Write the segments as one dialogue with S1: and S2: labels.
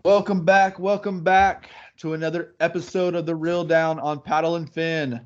S1: Welcome back to another episode of The Real Down on Paddle and Fin.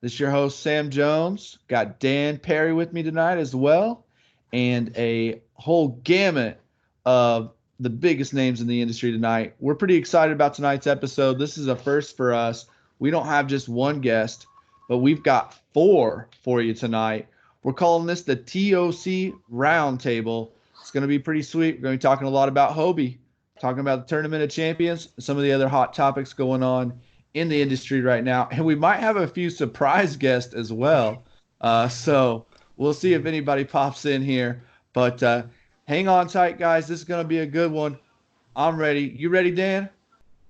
S1: This is your host, Sam Jones. Got Dan Perry with me tonight as well, and a whole gamut of the biggest names in the industry tonight. We're pretty excited about tonight's episode. This is a first for us. We don't have just one guest, but we've got four for you tonight. We're calling this the TOC Roundtable. It's going to be pretty sweet. We're going to be talking a lot about Hobie, talking about the Tournament of Champions, some of the other hot topics going on in the industry right now. And we might have a few surprise guests as well. So we'll see if anybody pops in here. But hang on tight, guys. This is going to be a good one. I'm ready. You ready, Dan?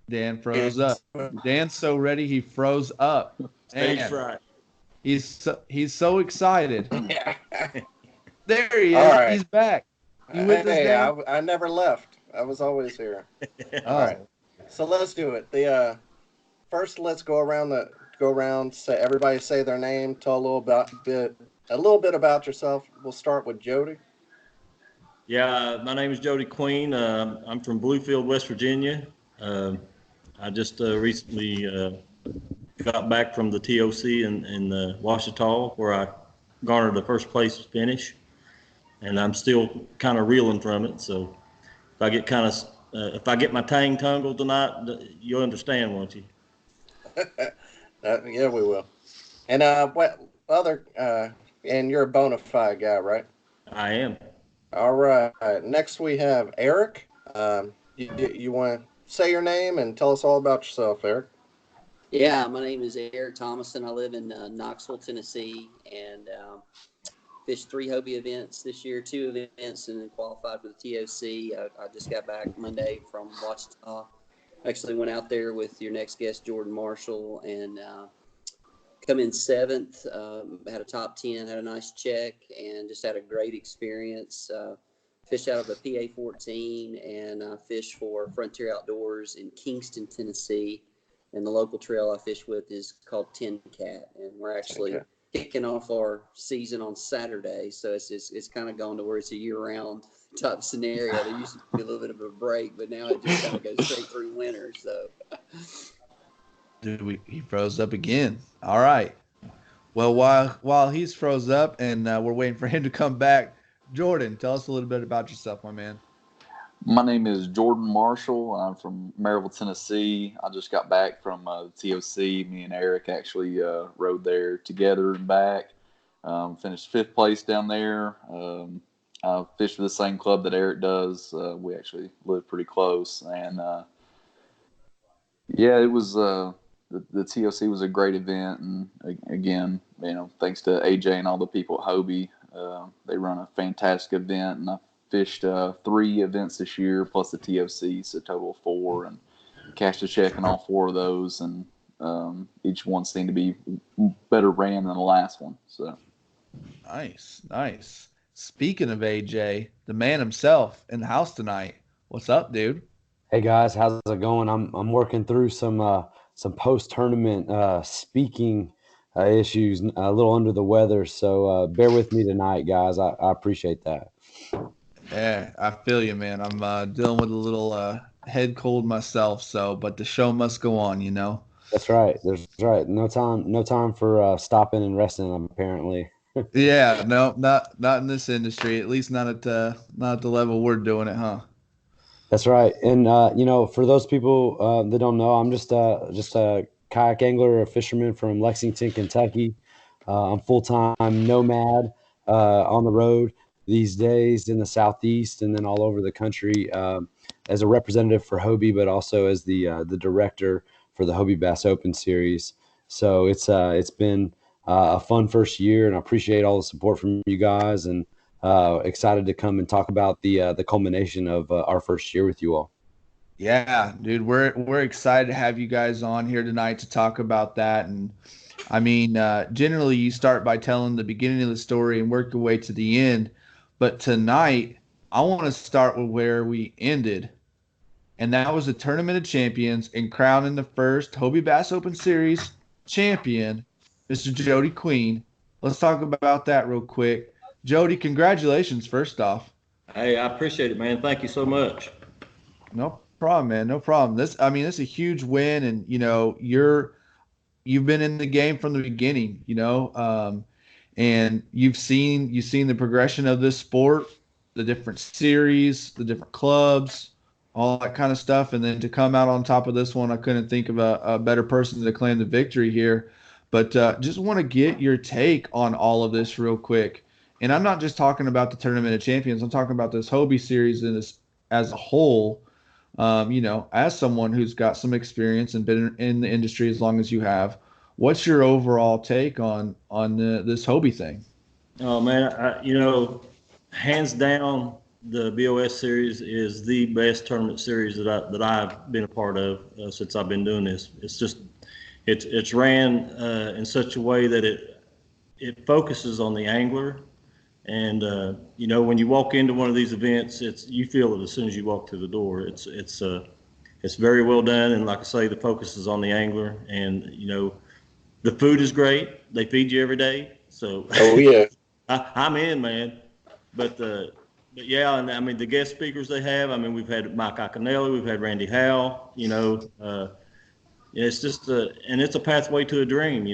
S1: Dan froze up. Dan's so ready he froze up.
S2: Stage fright.
S1: He's so excited.
S2: Yeah.
S1: There he is.
S2: Right.
S1: He's back. You with us, Dan?
S2: I never left. I was always here. All right. So let's do it. First, let's go around. Everybody say their name. Tell a little bit about yourself. We'll start with Jody.
S3: Yeah, my name is Jody Queen. I'm from Bluefield, West Virginia. I just recently got back from the TOC in Washita, where I garnered the first place finish, and I'm still kind of reeling from it. So if I get my tang tangled tonight, you'll understand, won't you?
S2: Yeah, we will. And what other? And you're a bona fide guy, right?
S3: I am.
S2: All right. Next we have Eric. You want to say your name and tell us all about yourself, Eric?
S4: Yeah, my name is Eric Thomason. I live in Knoxville, Tennessee, and fished 3 Hobie events this year, 2 events, and then qualified for the TOC. I just got back Monday from Washita. Actually went out there with your next guest, Jordan Marshall, and come in 7th. Had a top 10, had a nice check, and just had a great experience. Fished out of a PA 14 and fished for Frontier Outdoors in Kingston, Tennessee. And the local trail I fish with is called Tin Cat, and we're actually kicking off our season on Saturday. So it's kind of gone to where it's a year-round type scenario. There used to be a little bit of a break, but now it just kind of goes straight through winter. So,
S1: Dude, he froze up again. All right. Well, while he's froze up and we're waiting for him to come back, Jordan, tell us a little bit about yourself, my man.
S5: My name is Jordan Marshall. I'm from Maryville, Tennessee. I just got back from the TOC. Me and Eric actually rode there together and back. Finished 5th place down there. I fished for the same club that Eric does. We actually live pretty close. And, it was the TOC was a great event. And, again, thanks to AJ and all the people at Hobie. They run a fantastic event, and I fished 3 events this year plus the TOC, so a total of 4, and cashed a check in all 4 of those, and each one seemed to be better ran than the last one. So
S1: nice. Speaking of AJ, the man himself in the house tonight. What's up, dude?
S6: Hey guys, how's it going? I'm working through some post-tournament speaking issues, a little under the weather, so bear with me tonight, guys. I appreciate that.
S1: Yeah, I feel you, man. I'm dealing with a little head cold myself, but the show must go on,
S6: That's right. That's right. No time for stopping and resting, apparently.
S1: Yeah, no, not in this industry. At least not at the level we're doing it, huh?
S6: That's right. And for those people that don't know, I'm just a kayak angler, a fisherman from Lexington, Kentucky. I'm full-time nomad on the road these days in the Southeast and then all over the country as a representative for Hobie, but also as the director for the Hobie Bass Open Series. So it's been a fun first year, and I appreciate all the support from you guys, and excited to come and talk about the culmination of our first year with you all.
S1: Yeah, dude, we're excited to have you guys on here tonight to talk about that. And I mean, generally you start by telling the beginning of the story and work your way to the end. But tonight, I want to start with where we ended, and that was the Tournament of Champions and crowning the first Hobie Bass Open Series champion, Mr. Jody Queen. Let's talk about that real quick. Jody, congratulations, first off.
S3: Hey, I appreciate it, man. Thank you so much.
S1: No problem, man. No problem. This is a huge win, and you've been in the game from the beginning, and you've seen the progression of this sport, the different series, the different clubs, all that kind of stuff, and then to come out on top of this one, I couldn't think of a better person to claim the victory here. But just want to get your take on all of this real quick. And I'm not just talking about the Tournament of Champions. I'm talking about this Hobie series as a whole. As someone who's got some experience and been in the industry as long as you have, what's your overall take on this Hobie thing?
S3: Oh man, hands down, the BOS series is the best tournament series that I've been a part of since I've been doing this. It's ran in such a way that it focuses on the angler, and when you walk into one of these events, you feel it as soon as you walk through the door. It's very well done, and like I say, the focus is on the angler, and the food is great. They feed you every day, so
S2: Oh yeah.
S3: I'm in, man. But yeah, and I mean the guest speakers they have. I mean we've had Mike Iaconelli, we've had Randy Howell. It's just and it's a pathway to a dream.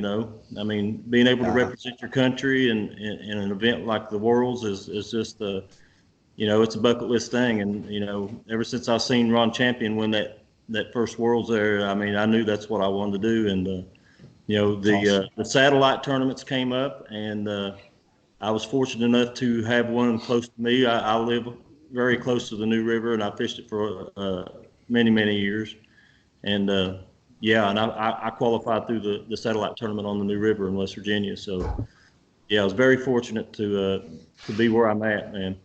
S3: I mean being able to represent your country in an event like the Worlds is just it's a bucket list thing. And ever since I've seen Ron Champion win that first Worlds there, I mean I knew that's what I wanted to do. And the satellite tournaments came up, and I was fortunate enough to have one close to me. I live very close to the New River, and I fished it for many, many years. And and I qualified through the satellite tournament on the New River in West Virginia. So yeah, I was very fortunate to be where I'm at, man.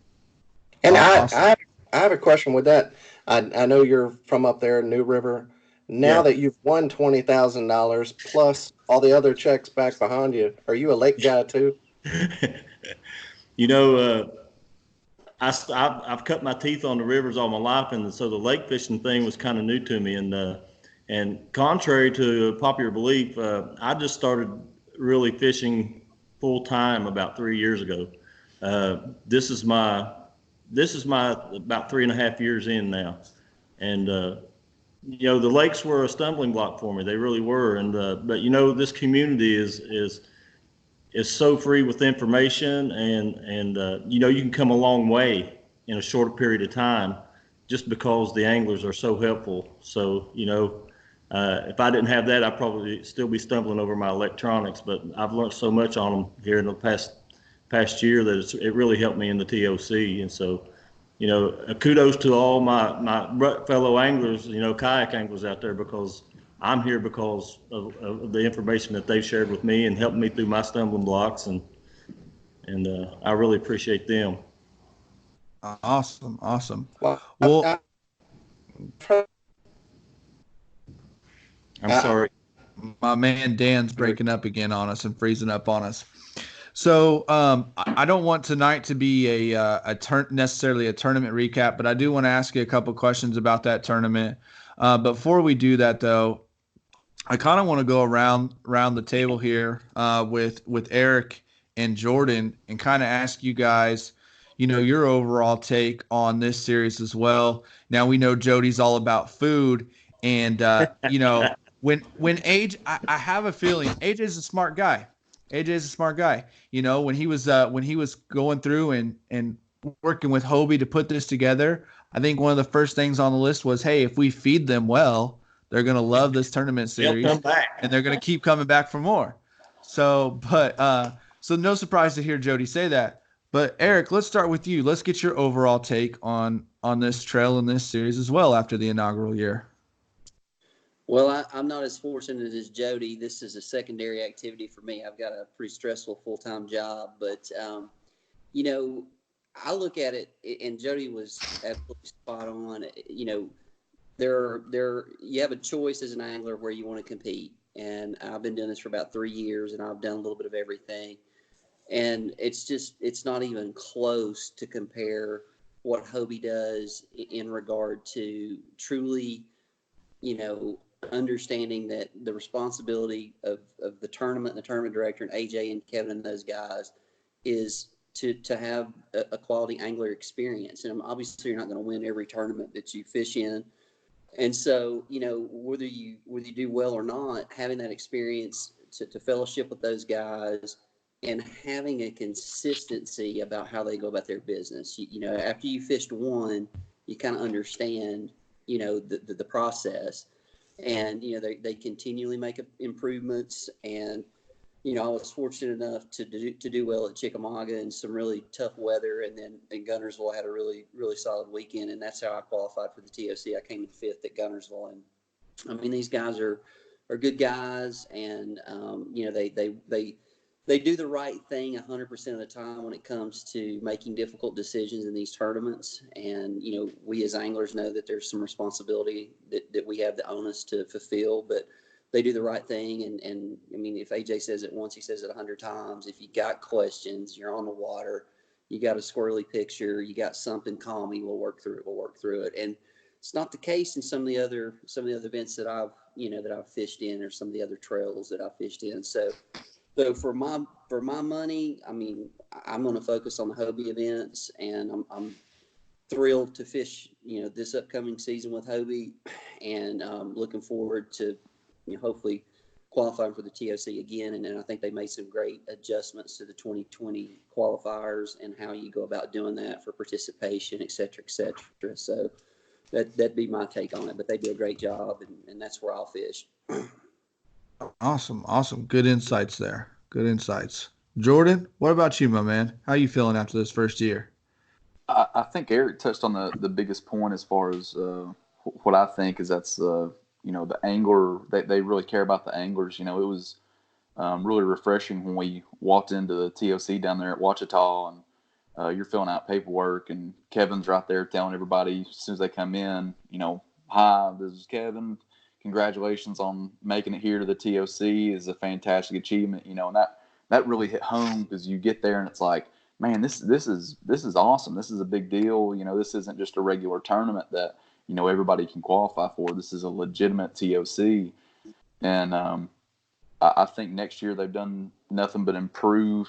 S2: And
S1: Awesome.
S2: I have a question with that. I know you're from up there in New River. Now
S3: Yeah.
S2: that you've won $20,000 plus all the other checks back behind you, are you a lake guy too?
S3: you know, I've cut my teeth on the rivers all my life, and so the lake fishing thing was kind of new to me. And contrary to popular belief, I just started really fishing full time about 3 years ago. This is my about 3.5 years in now, and the lakes were a stumbling block for me. They really were. And but this community is so free with information, and you can come a long way in a short period of time just because the anglers are so helpful. So if I didn't have that, I'd probably still be stumbling over my electronics. But I've learned so much on them here in the past year that it really helped me in the TOC. And so kudos to all my fellow anglers, kayak anglers out there, because I'm here because of the information that they've shared with me and helped me through my stumbling blocks, and I really appreciate them.
S1: Awesome.
S2: Well,
S1: Well,
S3: I'm sorry.
S1: my man Dan's breaking up again on us and freezing up on us. So I don't want tonight to be necessarily a tournament recap, but I do want to ask you a couple questions about that tournament. Before we do that, though, I kind of want to go around the table here with Eric and Jordan and kind of ask you guys, your overall take on this series as well. Now we know Jody's all about food, and when I have a feeling AJ's a smart guy. AJ's a smart guy. When he was going through and working with Hobie to put this together, I think one of the first things on the list was, hey, if we feed them well, they're going to love this tournament series,
S3: They'll come back,
S1: and they're going to keep coming back for more. So no surprise to hear Jody say that. But Eric, let's start with you. Let's get your overall take on this trail and this series as well after the inaugural year.
S4: Well, I'm not as fortunate as Jody. This is a secondary activity for me. I've got a pretty stressful full-time job, but I look at it, and Jody was absolutely spot on. You have a choice as an angler where you want to compete, and I've been doing this for about 3 years, and I've done a little bit of everything, and it's not even close to compare what Hobie does in regard to truly, understanding that the responsibility of the tournament and the tournament director and AJ and Kevin and those guys is to have a quality angler experience. And obviously, you're not going to win every tournament that you fish in. And so, whether you do well or not, having that experience to fellowship with those guys and having a consistency about how they go about their business. After you fished one, you kind of understand, the process, and, they continually make improvements. And, I was fortunate enough to do well at Chickamauga in some really tough weather, and then in Guntersville I had a really, really solid weekend, and that's how I qualified for the TOC. I came in 5th at Guntersville, and I mean, these guys are good guys, and they do the right thing 100% of the time when it comes to making difficult decisions in these tournaments. And we as anglers know that there's some responsibility that we have the onus to fulfill, but they do the right thing. And I mean, if AJ says it once, he says it 100 times. If you got questions, you're on the water, you got a squirrely picture, you got something, call me, we'll work through it. And it's not the case in some of the other events that I've fished in, or some of the other trails that I've fished in. So for my money, I mean, I'm going to focus on the Hobie events, and I'm thrilled to fish, this upcoming season with Hobie, and looking forward to, hopefully qualifying for the TOC again. And then I think they made some great adjustments to the 2020 qualifiers and how you go about doing that for participation, et cetera, et cetera. So that'd be my take on it, but they do a great job, and that's where I'll fish.
S1: Awesome. Good insights there. Good insights. Jordan, what about you, my man? How are you feeling after this first year?
S5: I think Eric touched on the biggest point as far as what I think is that's the angler. They really care about the anglers. It was really refreshing when we walked into the TOC down there at Ouachita, and you're filling out paperwork, and Kevin's right there telling everybody as soon as they come in, hi, this is Kevin. Congratulations on making it here to the TOC. Is a fantastic achievement, and that really hit home, because you get there and it's like, man, this is awesome. This is a big deal. This isn't just a regular tournament that everybody can qualify for. This is a legitimate TOC, and I think next year they've done nothing but improve.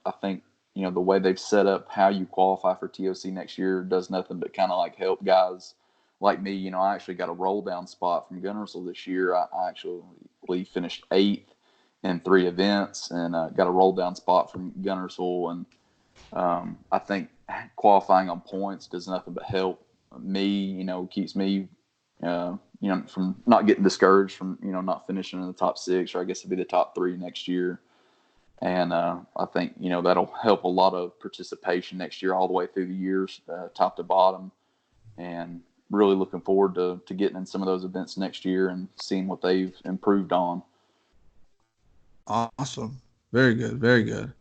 S5: I think the way they've set up how you qualify for TOC next year does nothing but kind of like help guys like me. I actually got a roll down spot from Guntersville this year. I actually finished 8th in 3 events, and got a roll down spot from Guntersville. And I think qualifying on points does nothing but help me, keeps me, from not getting discouraged from, not finishing in the top 6, or I guess it'd be the top 3 next year. And I think, that'll help a lot of participation next year, all the way through the years, top to bottom. And really looking forward to getting in some of those events next year and seeing what they've improved on.
S1: Awesome. Very good. Very good.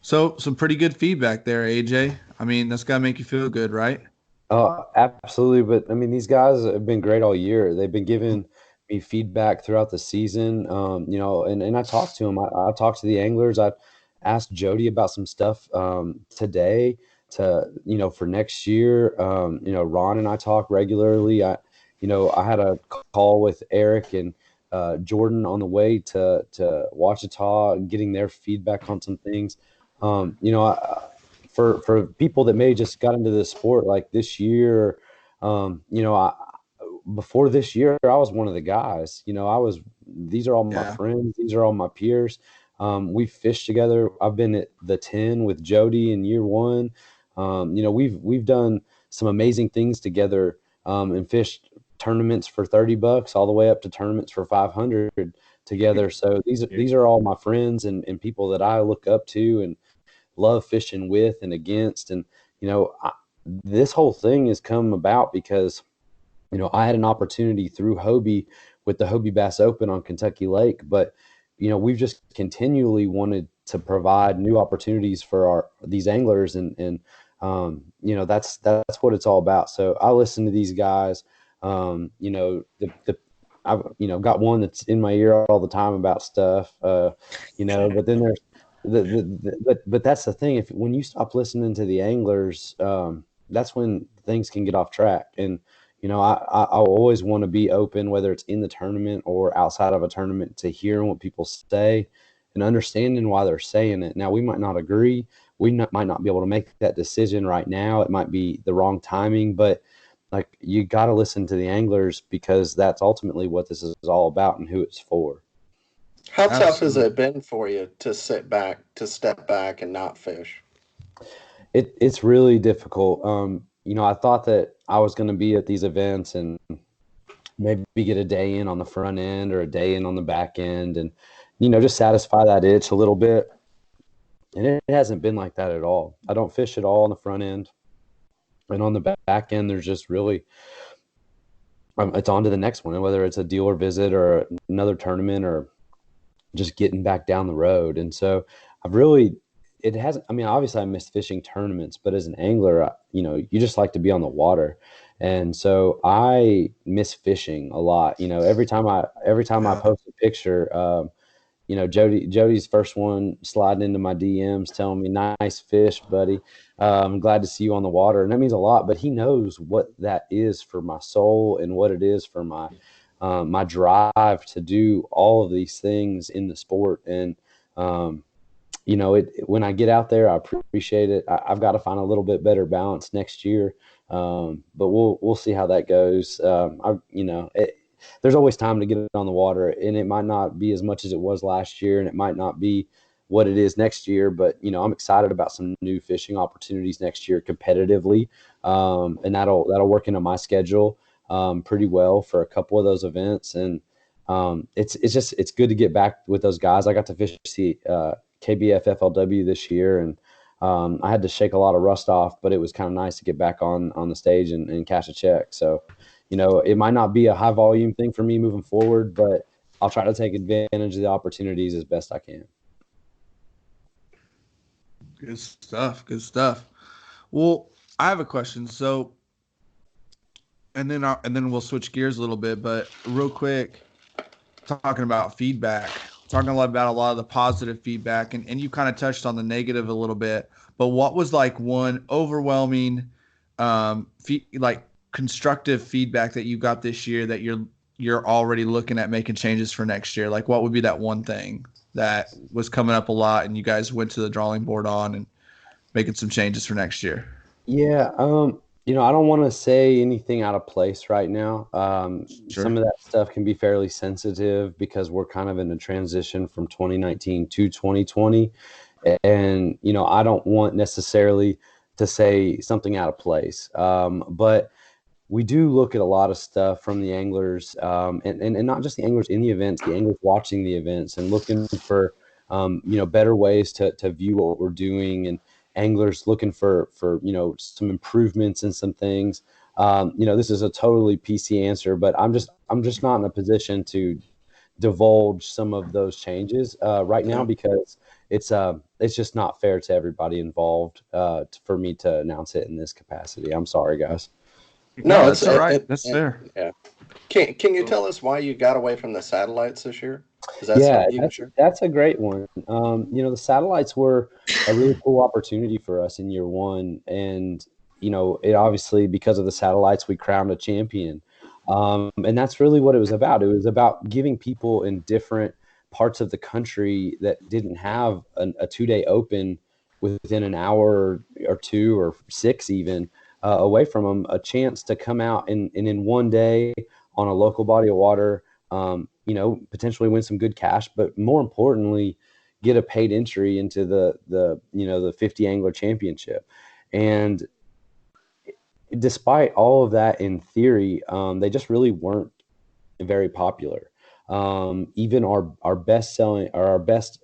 S1: So some pretty good feedback there, AJ. I mean, that's got to make you feel good, right?
S6: Oh, absolutely. But I mean, these guys have been great all year. They've been giving me feedback throughout the season. And I talked to them. I talked to the anglers. I asked Jody about some stuff today for next year. Ron and I talk regularly. I had a call with Eric and Jordan on the way to Ouachita, and getting their feedback on some things. For people that may just got into this sport like this year, before this year, I was one of the guys. These are all my friends. These are all my peers. We fished together. I've been at the 10 with Jody in year 1. We've done some amazing things together, and fished tournaments for $30 all the way up to tournaments for 500 together. So these are all my friends and people that I look up to and love fishing with and against. And this whole thing has come about because I had an opportunity through Hobie with the Hobie Bass Open on Kentucky Lake, but we've just continually wanted to provide new opportunities for these anglers, and that's what it's all about. So I listen to these guys. I've got one that's in my ear all the time about stuff, but then there's but that's the thing. When you stop listening to the anglers, that's when things can get off track. And I always want to be open, whether it's in the tournament or outside of a tournament, to hearing what people say and understanding why they're saying it. Now, we might not agree might not be able to make that decision right now. It might be the wrong timing, but like, you got to listen to the anglers, because that's ultimately what this is all about and who it's for.
S2: How tough has it been for you to step back and not fish?
S6: It's really difficult. I thought that I was going to be at these events and maybe get a day in on the front end or a day in on the back end, and just satisfy that itch a little bit. And it hasn't been like that at all. I don't fish at all on the front end, and on the back end, there's just really it's on to the next one, whether it's a dealer visit or another tournament or just getting back down the road. And so it hasn't, obviously I miss fishing tournaments, but as an angler, you just like to be on the water. And so I miss fishing a lot. Every time I post a picture, Jody's first one sliding into my DMs telling me, "Nice fish, buddy. I'm glad to see you on the water." And that means a lot, but he knows what that is for my soul and what it is for my drive to do all of these things in the sport. And, when I get out there, I appreciate it. I've got to find a little bit better balance next year. But we'll see how that goes. There's always time to get it on the water, and it might not be as much as it was last year, and it might not be what it is next year, but I'm excited about some new fishing opportunities next year competitively. And that'll work into my schedule pretty well for a couple of those events. And it's good to get back with those guys. I got to fish the KBF FLW this year, and I had to shake a lot of rust off, but it was kind of nice to get back on the stage and cash a check. So, it might not be a high volume thing for me moving forward, but I'll try to take advantage of the opportunities as best I can.
S1: Good stuff. Good stuff. Well, I have a question. So, and then we'll switch gears a little bit, but real quick, talking about feedback, talking a lot of the positive feedback, and you kind of touched on the negative a little bit, but what was like one overwhelming, constructive feedback that you got this year that you're already looking at making changes for next year? Like, what would be that one thing that was coming up a lot and you guys went to the drawing board on and making some changes for next year?
S6: Yeah. I don't want to say anything out of place right now.
S1: Sure.
S6: Some of that stuff can be fairly sensitive because we're kind of in a transition from 2019 to 2020. And, I don't want necessarily to say something out of place. But we do look at a lot of stuff from the anglers, and not just the anglers in the events, the anglers watching the events and looking for, better ways to view what we're doing, and anglers looking for some improvements and some things. This is a totally PC answer, but I'm just not in a position to divulge some of those changes right now, because it's just not fair to everybody involved for me to announce it in this capacity. I'm sorry, guys.
S2: No,
S1: that's all right. That's fair.
S2: Yeah. Can you tell us why you got away from the satellites this year? Is that
S6: that's a great one. The satellites were a really cool opportunity for us in year one, and it obviously, because of the satellites, we crowned a champion, and that's really what it was about. It was about giving people in different parts of the country that didn't have a 2-day open within an hour or two or 6 even. Away from them, a chance to come out and in one day on a local body of water, potentially win some good cash, but more importantly, get a paid entry into the 50 Angler Championship. And despite all of that, in theory, they just really weren't very popular. Even our best selling or our best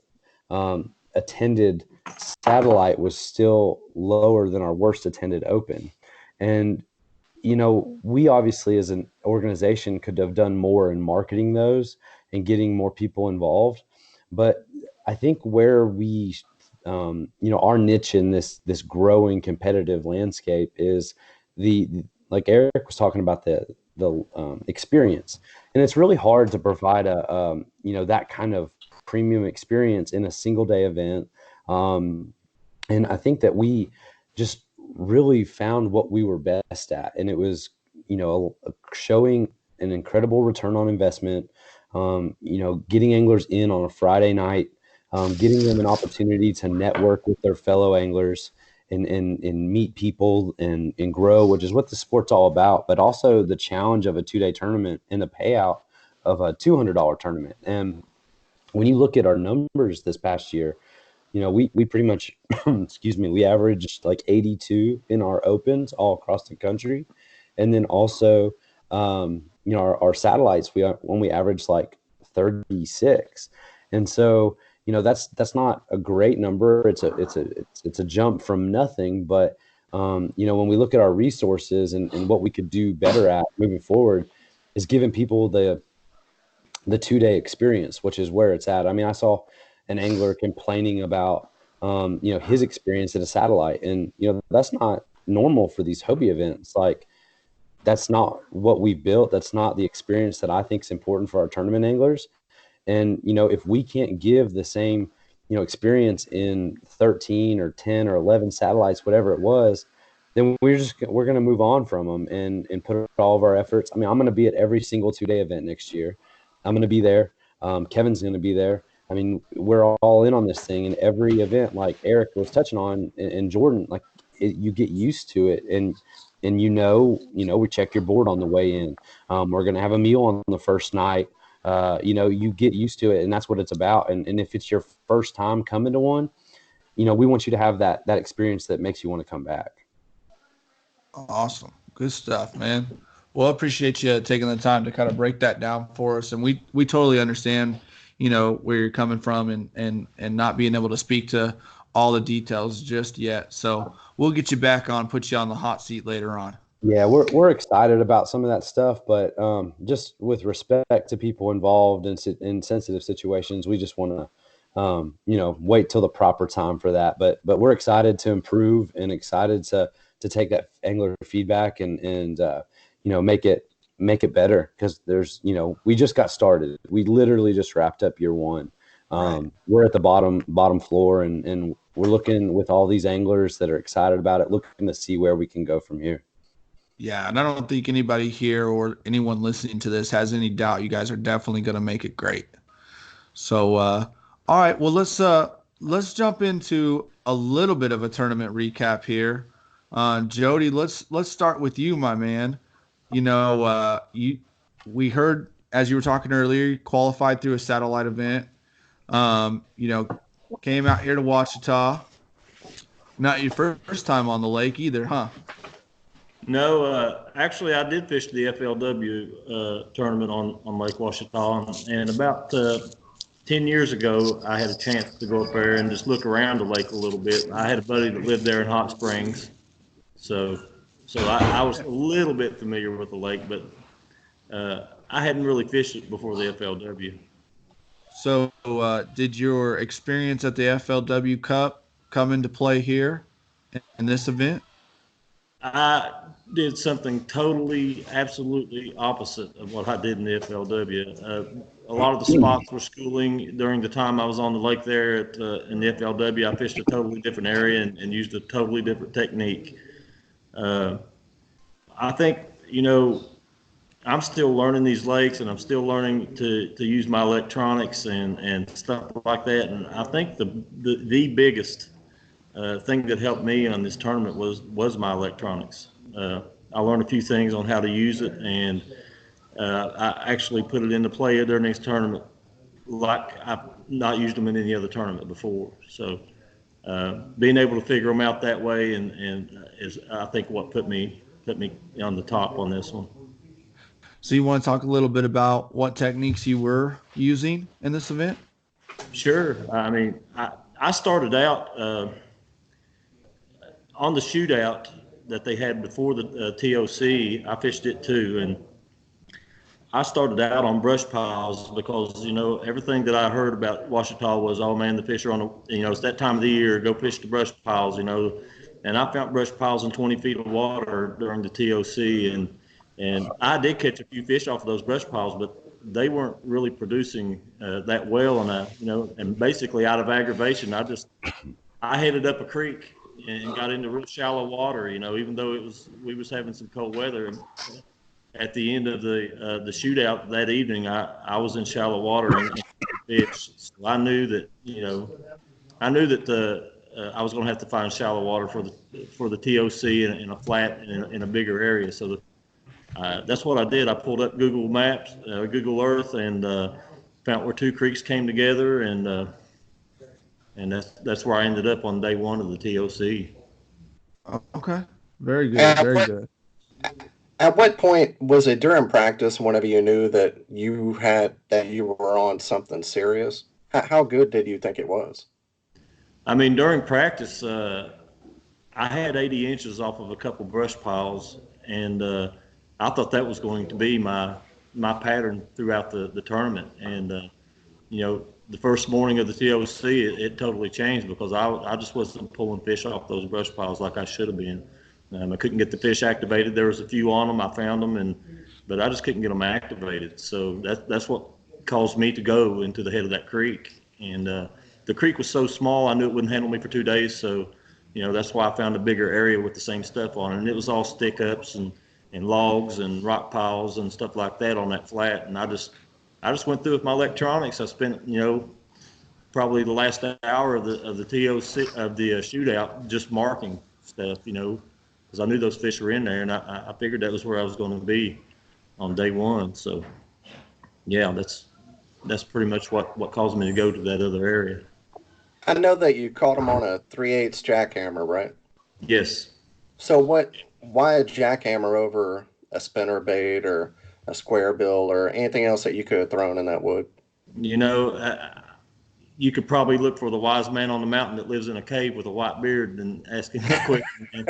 S6: attended satellite was still lower than our worst attended open. And, we obviously as an organization could have done more in marketing those and getting more people involved. But I think where we, our niche in this growing competitive landscape is like Eric was talking about, the experience. And it's really hard to provide that kind of premium experience in a single day event. And I think that we just really found what we were best at, and it was showing an incredible return on investment, getting anglers in on a Friday night getting them an opportunity to network with their fellow anglers and meet people and grow, which is what the sport's all about, but also the challenge of a 2-day tournament and the payout of a $200 tournament. And when you look at our numbers this past year, we pretty much, excuse me, we averaged like 82 in our opens all across the country. And then also, our satellites, we averaged like 36. And so, that's not a great number. It's a jump from nothing. But, when we look at our resources and what we could do better at moving forward is giving people the 2-day experience, which is where it's at. I mean, I saw an angler complaining about, his experience at a satellite, and, that's not normal for these Hobie events. Like, that's not what we built. That's not the experience that I think is important for our tournament anglers. And, if we can't give the same, experience in 13 or 10 or 11 satellites, whatever it was, then we're going to move on from them and put all of our efforts. I mean, I'm going to be at every single 2-day event next year. I'm going to be there. Kevin's going to be there. I mean, we're all in on this thing, and every event, like Eric was touching on, and Jordan, like you get used to it, and we check your board on the way in. We're going to have a meal on the first night. You get used to it, and that's what it's about. And if it's your first time coming to one, we want you to have that experience that makes you want to come back.
S1: Awesome. Good stuff, man. Well, I appreciate you taking the time to kind of break that down for us. And we totally understand, where you're coming from and not being able to speak to all the details just yet. So we'll get you back on, put you on the hot seat later on.
S6: Yeah, we're excited about some of that stuff, but just with respect to people involved in sensitive situations, we just want to, wait till the proper time for that. But we're excited to improve and excited to take that angler feedback and make it better, because there's, we just got started. We literally just wrapped up year one.
S1: Right.
S6: We're at the bottom floor, and we're looking with all these anglers that are excited about it, looking to see where we can go from here.
S1: Yeah, and I don't think anybody here or anyone listening to this has any doubt you guys are definitely going to make it great. So, all right, well, let's jump into a little bit of a tournament recap here. Jody, let's start with you, my man. We heard, as you were talking earlier, you qualified through a satellite event. Came out here to Ouachita. Not your first time on the lake either, huh?
S3: No, actually, I did fish the FLW tournament on Lake Ouachita, and about 10 years ago, I had a chance to go up there and just look around the lake a little bit. I had a buddy that lived there in Hot Springs, so I was a little bit familiar with the lake, but I hadn't really fished it before the FLW.
S1: So, did your experience at the FLW Cup come into play here in this event?
S3: I did something totally, absolutely opposite of what I did in the FLW. A lot of the spots were schooling. During the time I was on the lake there in the FLW, I fished a totally different area and used a totally different technique. I think, I'm still learning these lakes, and I'm still learning to use my electronics and stuff like that. And I think the biggest thing that helped me on this tournament was my electronics. I learned a few things on how to use it, and I actually put it into play during this tournament like I've not used them in any other tournament before. So being able to figure them out that way and is, I think, what put me on the top on this one.
S1: So you want to talk a little bit about what techniques you were using in this event?
S3: Sure. I mean, I started out on the shootout that they had before the TOC. I fished it too, and I started out on brush piles because, everything that I heard about Ouachita was, oh man, the fish are on it's that time of the year, go fish the brush piles, and I found brush piles in 20 feet of water during the TOC, and I did catch a few fish off of those brush piles, but they weren't really producing that well, and basically out of aggravation, I headed up a creek and got into real shallow water, even though we was having some cold weather. And at the end of the shootout that evening, I was in shallow water, and fish. So I knew that, I knew that I was going to have to find shallow water for the TOC in a flat in a bigger area. So that's what I did. I pulled up Google Maps, Google Earth, and found where two creeks came together, and that's where I ended up on day one of the TOC.
S1: Okay, very good, very good.
S2: At what point was it during practice? Whenever you knew that you were on something serious, how good did you think it was?
S3: I mean, during practice, I had 80 inches off of a couple brush piles, and I thought that was going to be my pattern throughout the tournament. And the first morning of the TOC, it totally changed because I just wasn't pulling fish off those brush piles like I should have been. I couldn't get the fish activated. There was a few on them. I found them, but I just couldn't get them activated. So that's what caused me to go into the head of that creek. And the creek was so small, I knew it wouldn't handle me for 2 days. So, that's why I found a bigger area with the same stuff on it. And it was all stick ups and logs and rock piles and stuff like that on that flat. And I just went through with my electronics. I spent, probably the last hour of the TOC of the shootout just marking stuff, because I knew those fish were in there, and I figured that was where I was going to be on day one. So, yeah, that's pretty much what caused me to go to that other area.
S2: I know that you caught them on a 3/8 jackhammer, right?
S3: Yes.
S2: So why a jackhammer over a spinner bait or a square bill or anything else that you could have thrown in that wood?
S3: You could probably look for the wise man on the mountain that lives in a cave with a white beard and ask him that question.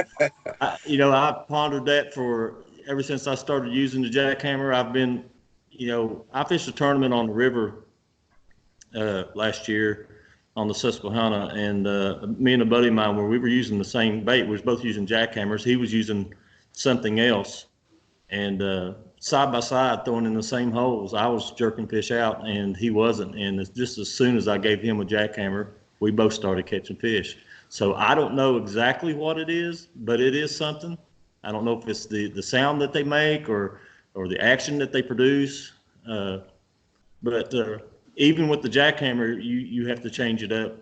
S3: And I pondered that ever since I started using the jackhammer. I've been, I fished a tournament on the river last year on the Susquehanna, and me and a buddy of mine, where we were using the same bait, we was both using jackhammers. He was using something else, and side by side, throwing in the same holes. I was jerking fish out, and he wasn't. And it's just as soon as I gave him a jackhammer, we both started catching fish. So I don't know exactly what it is, but it is something. I don't know if it's the sound that they make or the action that they produce. But even with the jackhammer, you have to change it up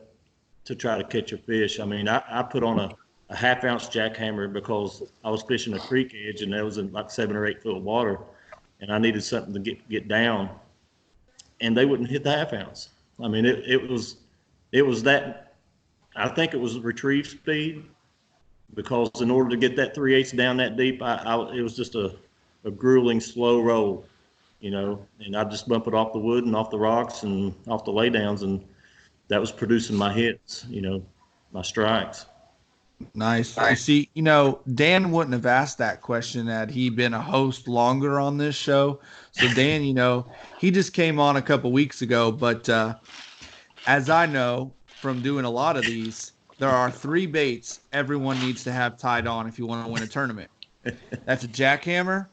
S3: to try to catch a fish. I mean, I put on a half-ounce jackhammer because I was fishing a creek edge, and that was in like 7 or 8 foot of water, and I needed something to get down, and they wouldn't hit the half-ounce. I mean, it was that. I think it was retrieve speed, because in order to get that 3/8 down that deep, it was just a grueling slow roll, and I'd just bump it off the wood and off the rocks and off the laydowns, and that was producing my hits, my strikes.
S1: Nice. You see, Dan wouldn't have asked that question had he been a host longer on this show. So Dan, he just came on a couple weeks ago, but as I know from doing a lot of these, there are 3 baits everyone needs to have tied on if you want to win a tournament. That's a jackhammer,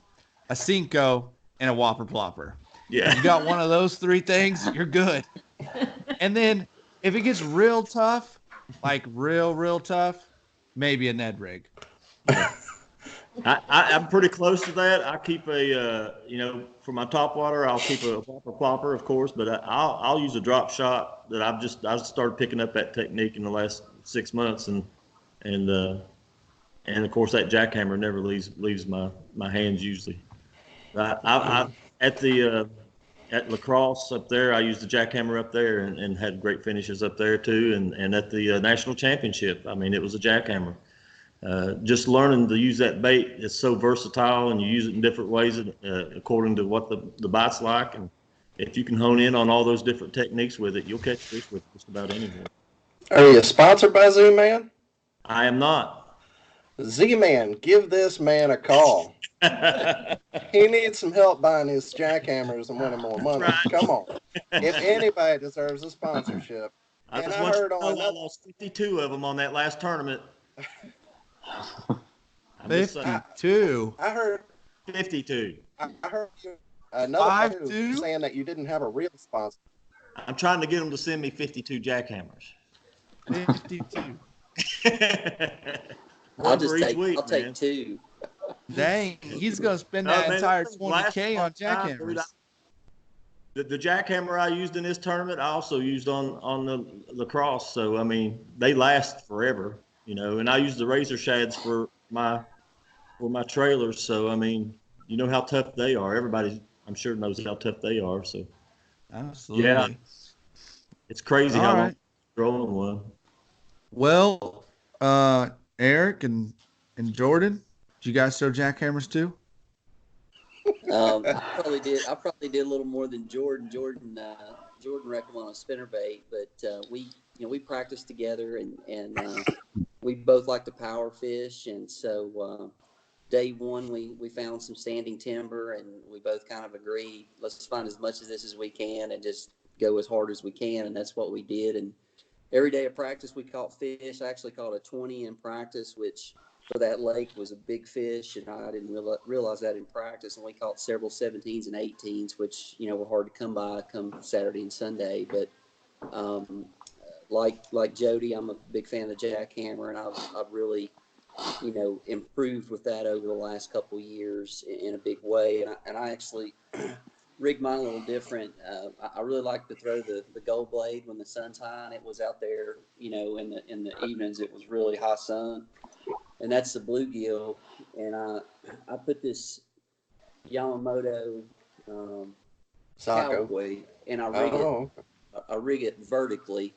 S1: a Cinco, and a whopper plopper.
S3: Yeah.
S1: You got one of those 3 things, you're good. And then if it gets real tough, like real tough, maybe a Ned rig.
S3: I'm pretty close to that. I keep for my top water, I'll keep a whopper plopper, of course, but I'll use a drop shot that I started picking up that technique in the last 6 months, and of course that jackhammer never leaves my hands usually. At La Crosse up there, I used the jackhammer up there and had great finishes up there too. And at the national championship, I mean, it was a jackhammer. Just learning to use that bait is so versatile, and you use it in different ways according to what the bite's like. And if you can hone in on all those different techniques with it, you'll catch fish with just about anything.
S2: Are you sponsored by Z-Man?
S3: I am not.
S2: Z-Man, give this man a call. He needs some help buying his jackhammers and winning more money. Right. Come on. If anybody deserves a sponsorship.
S3: I lost 52 of them on that last tournament.
S1: 52.
S2: I heard
S3: 52.
S2: I heard another person saying that you didn't have a real sponsor.
S3: I'm trying to get them to send me 52 jackhammers.
S1: 52.
S4: I'll take 2.
S1: Dang, he's gonna spend that entire $20K on jackhammers.
S3: The jackhammer I used in this tournament, I also used on the lacrosse. So I mean, they last forever, you know. And I use the razor shads for my trailers. So I mean, you know how tough they are. Everybody, I'm sure, knows how tough they are. So
S1: Absolutely.
S3: yeah, it's crazy
S1: All
S3: how long
S1: right.
S3: I'm rolling one.
S1: Well, Eric and Jordan, did you guys throw jackhammers too?
S4: I probably did. I probably did a little more than Jordan. Jordan wrecked on a spinnerbait, but we practiced together, and we both like to power fish, and so day one we found some standing timber, and we both kind of agreed, let's find as much of this as we can and just go as hard as we can, and that's what we did. And every day of practice we caught fish. I actually caught a 20 in practice, which for that lake was a big fish, and I didn't realize that in practice. And we caught several 17s and 18s, which were hard to come by come Saturday and Sunday. But like Jody, I'm a big fan of the jackhammer, and I've really improved with that over the last couple of years in a big way. And I actually rigged mine a little different. I really like to throw the gold blade when the sun's high, and it was out there, in the evenings. It was really high sun, and that's the bluegill. And I put this Yamamoto cowboy, and I rig it vertically.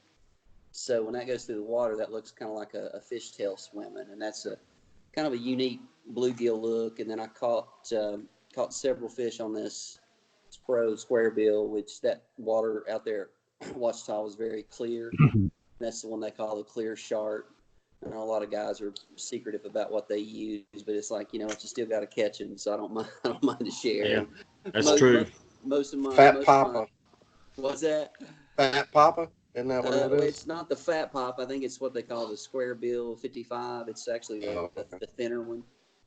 S4: So when that goes through the water, that looks kind of like a fishtail swimming, and that's a kind of a unique bluegill look. And then I caught several fish on this Spro square bill, which that water out there at Ouachita was very clear. That's the one they call the clear shark. I know a lot of guys are secretive about what they use, but it's like, you still got to catch them, so I don't mind to share.
S3: Yeah, that's true.
S4: Most of my
S2: Fat Papa.
S4: What's that?
S2: Fat Papa. Isn't that what it is?
S4: It's not the fat pop. I think it's what they call the square bill 55. It's actually the thinner one.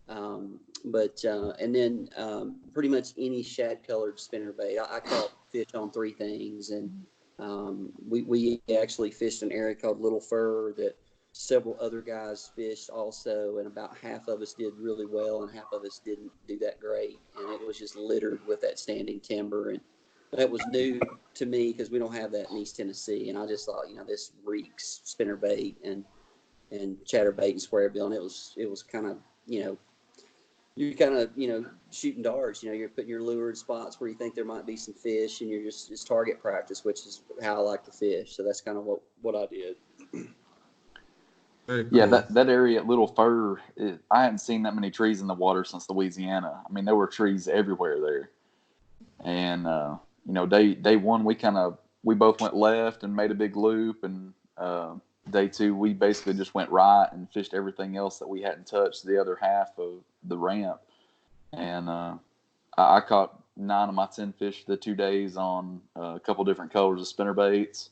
S4: And then pretty much any shad colored spinnerbait. I caught fish on three things, and we actually fished an area called Little Fur that several other guys fished also, and about half of us did really well and half of us didn't do that great, and it was just littered with that standing timber. And that was new to me because we don't have that in East Tennessee, and I just thought, this reeks spinnerbait and chatterbait and square bill, and it was kind of, you're kind of, shooting darts. You're putting your lure in spots where you think there might be some fish, and you're just target practice, which is how I like to fish. So that's kind of what I did.
S1: Very cool.
S5: Yeah, that area at Little Fur, I hadn't seen that many trees in the water since Louisiana. I mean, there were trees everywhere there. And, day one, we both went left and made a big loop. And day two, we basically just went right and fished everything else that we hadn't touched the other half of the ramp. And I caught 9 of my 10 fish the 2 days on a couple different colors of spinnerbaits.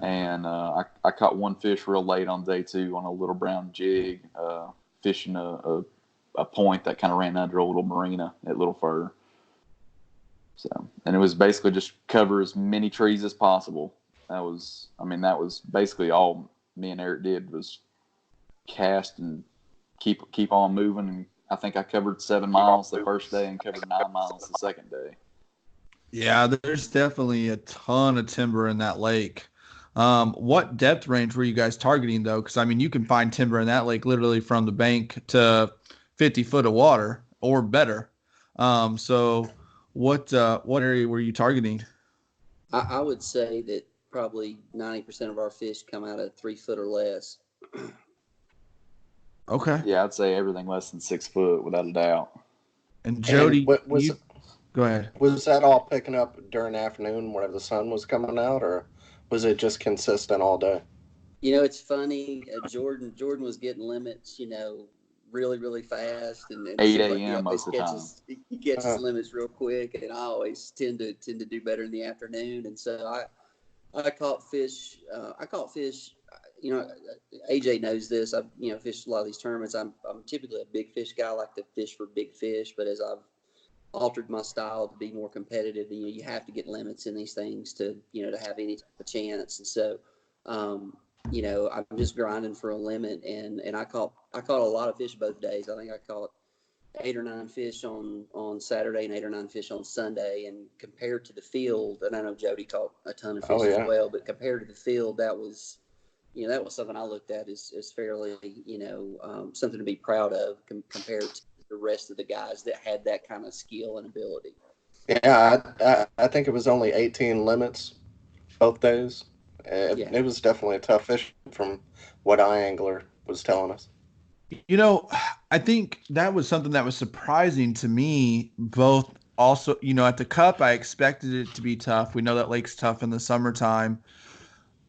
S5: And I caught one fish real late on day two on a little brown jig, fishing a point that kind of ran under a little marina at Little Fur. So, and it was basically just cover as many trees as possible. That was basically all me and Eric did was cast and keep on moving. And I think I covered 7 miles the first day and covered 9 miles the second day.
S1: Yeah, there's definitely a ton of timber in that lake. What depth range were you guys targeting though? Because you can find timber in that lake literally from the bank to 50 foot of water or better. So what area were you targeting?
S4: I would say that probably 90% of our fish come out at 3 foot or less.
S1: Okay.
S5: Yeah, I'd say everything less than 6 foot without a doubt.
S1: And Jody, go ahead.
S2: Was that all picking up during the afternoon whenever the sun was coming out, or was it just consistent all day?
S4: It's funny. Jordan was getting limits, really, really fast, and
S5: 8 a.m. most of the time.
S4: He catches limits real quick, and I always tend to do better in the afternoon. And so I caught fish. AJ knows this. I've fished a lot of these tournaments. I'm typically a big fish guy. I like to fish for big fish, but as I've altered my style to be more competitive, you have to get limits in these things to have any type of chance. And so I'm just grinding for a limit, and I caught a lot of fish both days. I think I caught 8 or 9 fish on Saturday and 8 or 9 fish on Sunday. And compared to the field, and I know Jody caught a ton of fish as well, but compared to the field, that was something I looked at as fairly, something to be proud of compared to the rest of the guys that had that kind of skill and ability.
S2: Yeah, I think it was only 18 limits both days. It was definitely a tough fish from what iAngler was telling us.
S1: I think that was something that was surprising to me, both also, at the Cup, I expected it to be tough. We know that lake's tough in the summertime.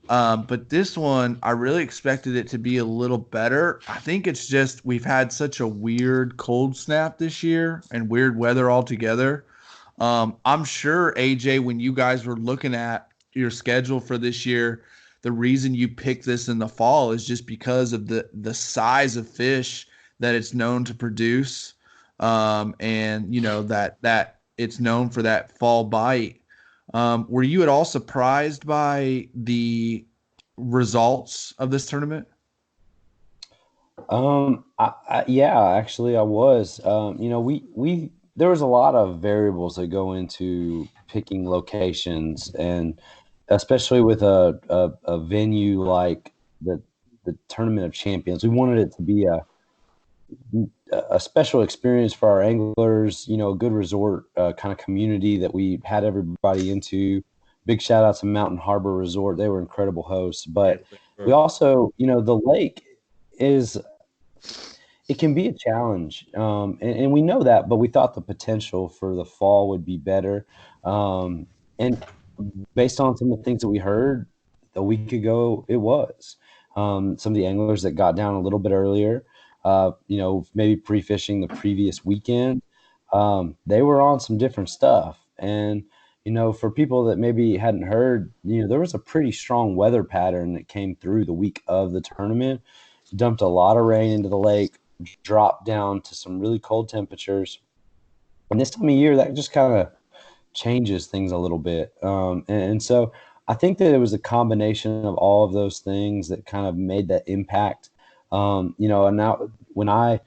S1: But this one, I really expected it to be a little better. I think it's just we've had such a weird cold snap this year and weird weather altogether. I'm sure, AJ, when you guys were looking at your schedule for this year, the reason you picked this in the fall is just because of the size of fish that it's known to produce, and that it's known for that fall bite. Were you at all surprised by the results of this tournament?
S6: Yeah, actually I was. We there was a lot of variables that go into picking locations, and especially with a venue like the Tournament of Champions, we wanted it to be a special experience for our anglers, a good resort kind of community that we had everybody into. Big shout out to Mountain Harbor Resort. They were incredible hosts. But we also, the lake it can be a challenge. And we know that, but we thought the potential for the fall would be better. And based on some of the things that we heard a week ago, it was. Some of the anglers that got down a little bit earlier, maybe pre-fishing the previous weekend, they were on some different stuff. And, for people that maybe hadn't heard, there was a pretty strong weather pattern that came through the week of the tournament, dumped a lot of rain into the lake, dropped down to some really cold temperatures. And this time of year, that just kind of changes things a little bit. And so I think that it was a combination of all of those things that kind of made that impact. And now when I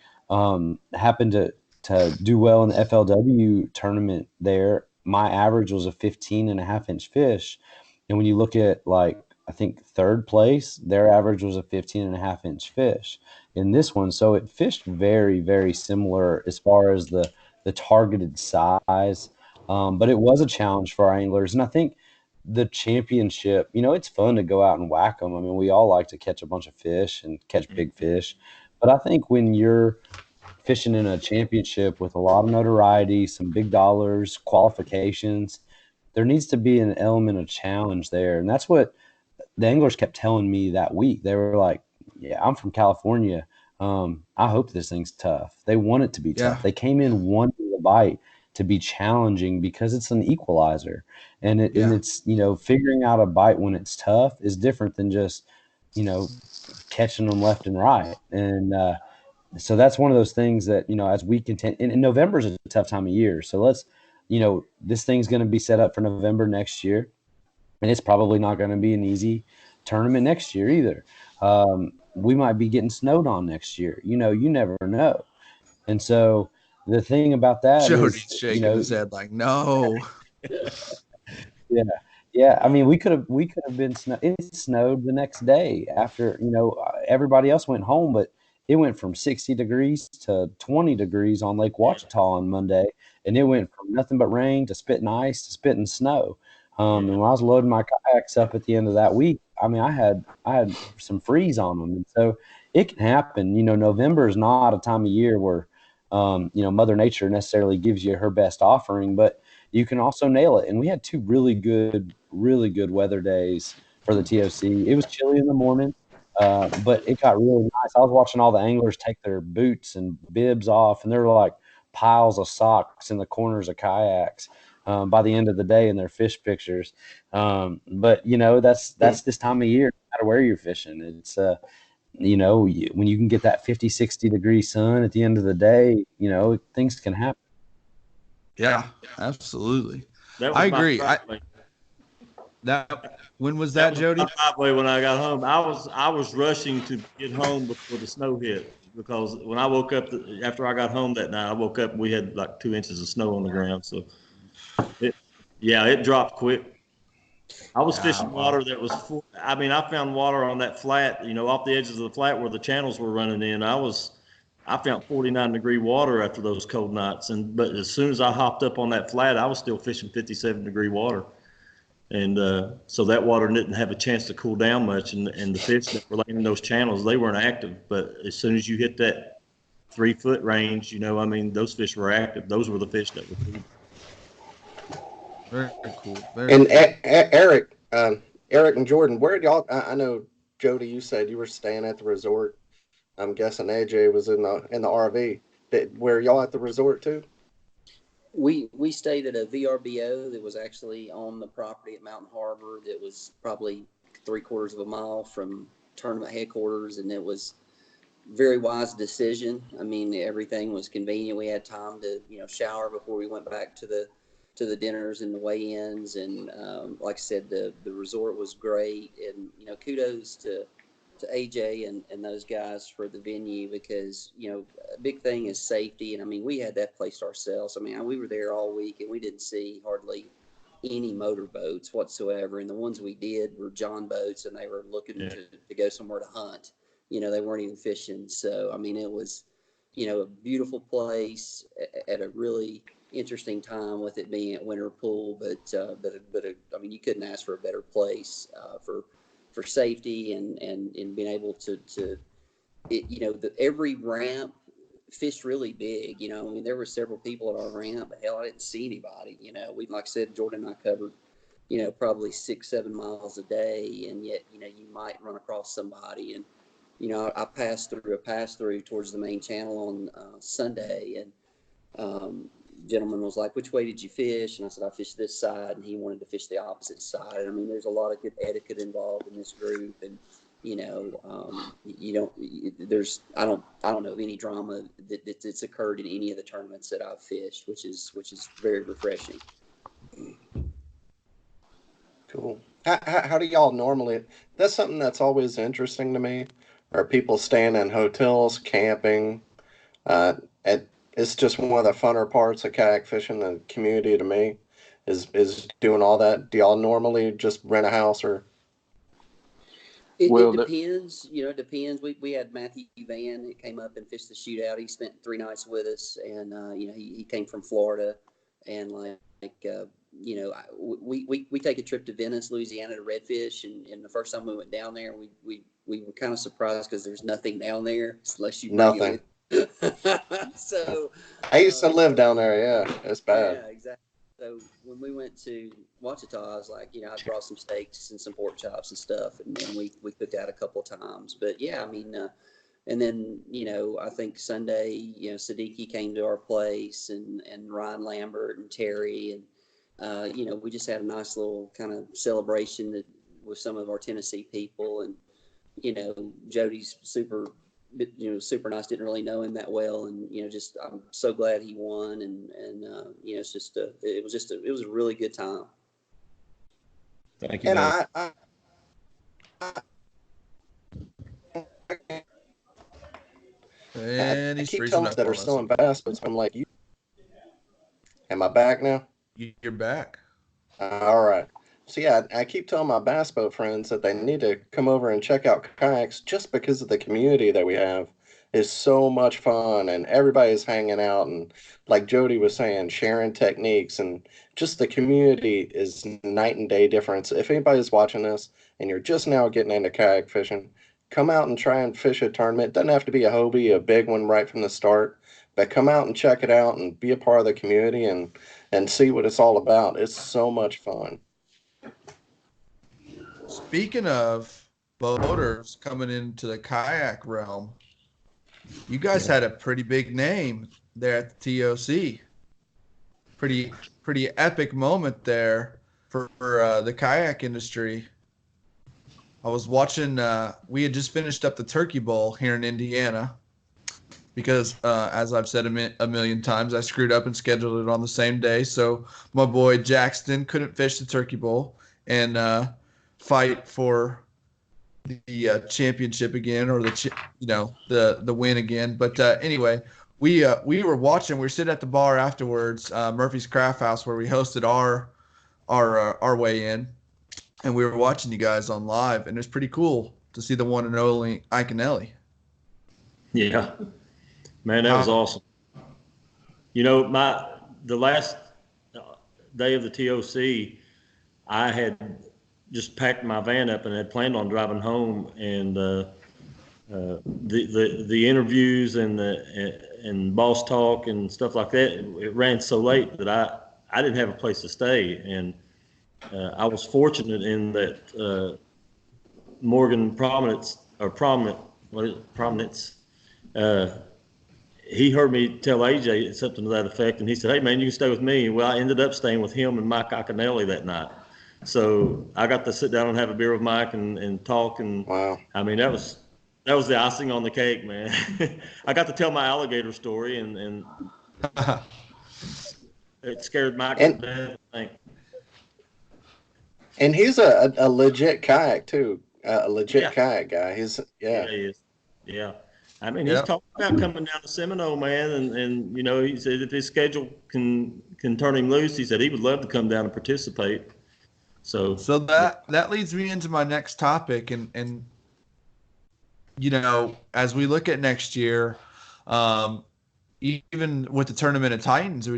S6: happened to do well in the FLW tournament there, my average was a 15.5-inch fish. And when you look at I think third place, their average was a 15.5-inch fish in this one. So it fished very, very similar as far as the targeted size. But it was a challenge for our anglers. And I think the championship, it's fun to go out and whack them. I mean, we all like to catch a bunch of fish and catch big fish. But I think when you're fishing in a championship with a lot of notoriety, some big dollars, qualifications, there needs to be an element of challenge there. And that's what the anglers kept telling me that week. They were like, yeah, I'm from California. I hope this thing's tough. They want it to be tough. They came in wanting the bite to be challenging because it's an equalizer. And it's, figuring out a bite when it's tough is different than just, catching them left and right. And so that's one of those things that, as we continue, and November is a tough time of year. So let's, this thing's going to be set up for November next year. And it's probably not going to be an easy tournament next year either. We might be getting snowed on next year. You never know. And so the thing about that
S1: Jody's
S6: is,
S1: shaking his head like, no.
S6: Yeah. I mean, we could have been it snowed the next day after, everybody else went home, but it went from 60 degrees to 20 degrees on Lake Ouachita on Monday. And it went from nothing but rain to spitting ice to spitting snow. And when I was loading my kayaks up at the end of that week, I mean, I had some freeze on them. And so it can happen. November is not a time of year where, Mother Nature necessarily gives you her best offering, but you can also nail it. And we had two really good weather days for the TOC. It was chilly in the morning, but it got really nice. I was watching all the anglers take their boots and bibs off, and there were like piles of socks in the corners of kayaks. By the end of the day in their fish pictures. But that's this time of year, no matter where you're fishing. It's, when you can get that 50, 60 degree sun at the end of the day, things can happen.
S1: Yeah, absolutely. I agree. When was that, Jody?
S3: When I got home, I was rushing to get home before the snow hit. because when I woke up after I got home that night, I woke up and we had like 2 inches of snow on the ground. So it dropped quick. I was fishing water that was full. I mean, I found water on that flat, off the edges of the flat where the channels were running in. I found 49-degree water after those cold nights. But as soon as I hopped up on that flat, I was still fishing 57-degree water. And so that water didn't have a chance to cool down much. And the fish that were laying in those channels, they weren't active. But as soon as you hit that 3-foot range, those fish were active. Those were the fish that were feeding.
S1: Very cool.
S2: Eric and Jordan, where did y'all? I know Jody, you said you were staying at the resort. I'm guessing AJ was in the RV. Were y'all at the resort too?
S4: We stayed at a VRBO that was actually on the property at Mountain Harbor. That was probably 3/4 of a mile from tournament headquarters, and it was very wise decision. I mean, everything was convenient. We had time to shower before we went back to the dinners and the weigh-ins, and like I said, the resort was great. And kudos to AJ and those guys for the venue, because a big thing is safety. And I mean, we had that place ourselves. I mean, we were there all week and we didn't see hardly any motorboats whatsoever, and the ones we did were John boats, and they were looking to go somewhere to hunt. They weren't even fishing. So I mean, it was a beautiful place at a really interesting time with it being at Winter Pool, but I mean, you couldn't ask for a better place for safety and being able to every ramp fished really big. I mean, there were several people at our ramp, but hell, I didn't see anybody. We, like I said, Jordan and I covered probably 6-7 miles a day, and yet you might run across somebody. And I passed through towards the main channel on Sunday, and gentleman was like, "Which way did you fish?" And I said, "I fished this side," and he wanted to fish the opposite side. I mean, there's a lot of good etiquette involved in this group, and I don't know of any drama that's occurred in any of the tournaments that I've fished, which is very refreshing.
S2: Cool. How do y'all normally? That's something that's always interesting to me. Are people staying in hotels, camping? It's just one of the funner parts of kayak fishing, the community to me, is doing all that. Do y'all normally just rent a house or?
S4: It depends. It depends. We had Matthew Van that came up and fished the shootout. He spent 3 nights with us, and he came from Florida, and we take a trip to Venice, Louisiana to redfish, and the first time we went down there, we were kind of surprised because there's nothing down there unless you bring it. So
S2: I used to live down there. Yeah, it's bad.
S4: Yeah, exactly. So when we went to Wichita, I was like, I brought some steaks and some pork chops and stuff, and then we cooked out a couple of times. But yeah, I mean, and then I think Sunday, Siddiqui came to our place, and Ryan Lambert and Terry, and we just had a nice little kind of celebration with some of our Tennessee people, and Jody's super nice. Didn't really know him that well, and I'm so glad he won, and it's just it was a really good time.
S3: Thank you.
S2: And I keep telling us that are still in bass, but I'm like, am I back now?
S1: You're back.
S2: All right. So yeah, I keep telling my bass boat friends that they need to come over and check out kayaks, just because of the community that we have is so much fun, and everybody's hanging out, and like Jody was saying, sharing techniques, and just the community is night and day difference. If anybody's watching this and you're just now getting into kayak fishing, come out and try and fish a tournament. It doesn't have to be a Hobie, a big one right from the start, but come out and check it out and be a part of the community and see what it's all about. It's so much fun.
S1: Speaking of boaters coming into the kayak realm, you guys had a pretty big name there at the TOC. Pretty epic moment there for the kayak industry. I was watching. We had just finished up the Turkey Bowl here in Indiana because, as I've said a million times, I screwed up and scheduled it on the same day. So my boy Jackson couldn't fish the Turkey Bowl and fight for the championship again, or the win again. But anyway, we were watching. We were sitting at the bar afterwards, Murphy's Craft House, where we hosted our weigh in, and we were watching you guys on live, and it was pretty cool to see the one and only Iconelli.
S3: Yeah, man, that was awesome. You know, the last day of the TOC, I had just packed my van up and had planned on driving home, and the interviews and boss talk and stuff like that, it ran so late that I didn't have a place to stay, and I was fortunate in that Morgan Prominence, he heard me tell AJ something to that effect, and he said, "Hey man, you can stay with me." Well, I ended up staying with him and Mike Iconelli that night. So I got to sit down and have a beer with Mike and talk, and
S2: wow.
S3: I mean, that was the icing on the cake, man. I got to tell my alligator story, and it scared Mike to death, I think.
S2: And he's a legit kayak too, a legit kayak guy. He is.
S3: Yeah. I mean, he's talking about coming down to Seminole, man, and you know, he said if his schedule can turn him loose, he said he would love to come down and participate. So
S1: that leads me into my next topic, and you know, as we look at next year, even with the Tournament of Titans,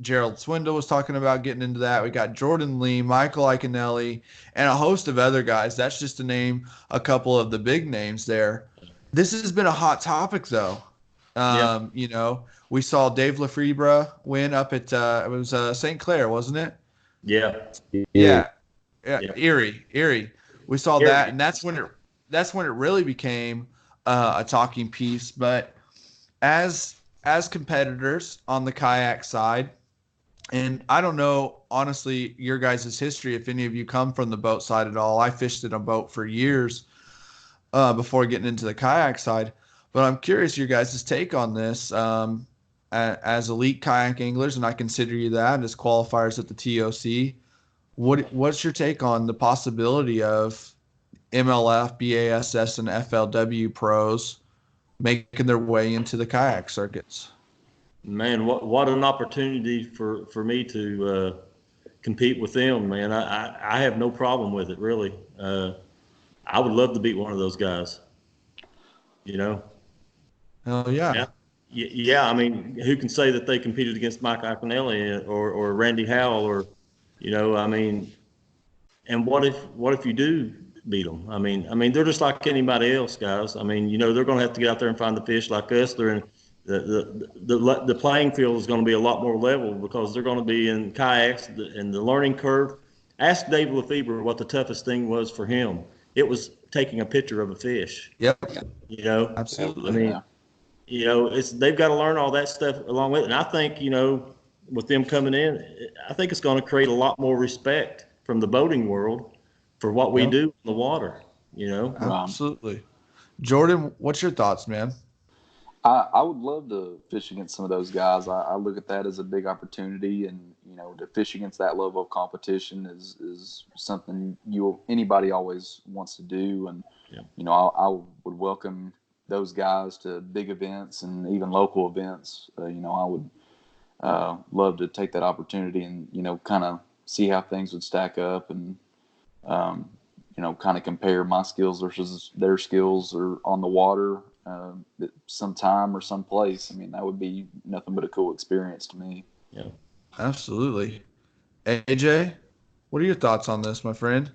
S1: Gerald Swindle was talking about getting into that. We got Jordan Lee, Michael Iconelli, and a host of other guys. That's just to name a couple of the big names there. This has been a hot topic, though. You know, we saw Dave Lefebvre win up at it was St. Clair, wasn't it?
S3: Yeah.
S1: Erie. We saw that, and that's when it really became a talking piece. But as competitors on the kayak side, and I don't know honestly your guys' history, if any of you come from the boat side at all. I fished in a boat for years before getting into the kayak side, but I'm curious your guys' take on this as elite kayak anglers, and I consider you that as qualifiers at the TOC. What's your take on the possibility of MLF, BASS, and FLW pros making their way into the kayak circuits?
S3: Man, what an opportunity for me to compete with them, man. I have no problem with it, really. I would love to beat one of those guys, you know?
S1: Oh, yeah.
S3: Yeah, I mean, who can say that they competed against Mike Iconelli or Randy Howell, or, you know, I mean, and what if you do beat them? I mean, they're just like anybody else, guys. I mean, you know, they're going to have to get out there and find the fish like us. They're in the playing field is going to be a lot more level because they're going to be in kayaks, and the learning curve. Ask Dave Lefebvre what the toughest thing was for him. It was taking a picture of a fish.
S1: Yep.
S3: You know,
S1: absolutely.
S3: I mean, you know, they've got to learn all that stuff along with it. And I think, you know, with them coming in, I think it's going to create a lot more respect from the boating world for what we do in the water, you know?
S1: Absolutely. Jordan, what's your thoughts, man?
S5: I would love to fish against some of those guys. I look at that as a big opportunity, and you know, to fish against that level of competition is something anybody always wants to do. And you know, I would welcome those guys to big events and even local events. You know, I would love to take that opportunity and you know, kind of see how things would stack up, and you know, kind of compare my skills versus their skills or on the water. Some time or some place. I mean, that would be nothing but a cool experience to me.
S3: Yeah,
S1: absolutely. AJ, what are your thoughts on this, my friend?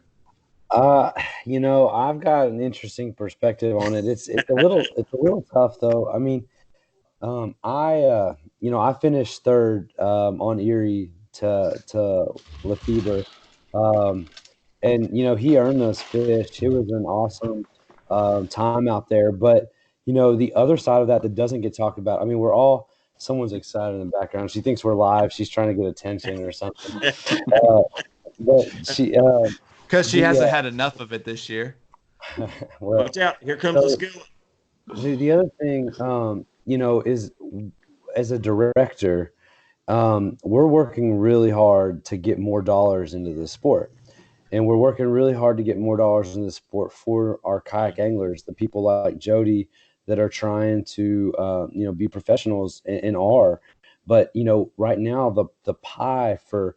S6: You know, I've got an interesting perspective on it. It's a little tough though. I mean, you know, I finished third on Erie to Lefebvre, and you know, he earned those fish. It was an awesome time out there, but you know, the other side of that doesn't get talked about. I mean, someone's excited in the background. She thinks we're live. She's trying to get attention or something. But she,
S1: because she hasn't had enough of it this year.
S3: Well, watch out! Here comes the skillet.
S6: The other thing, you know, is as a director, we're working really hard to get more dollars into the sport. And we're working really hard to get more dollars in the sport for our kayak anglers, the people like Jody that are trying to, be professionals and are. But, right now the pie for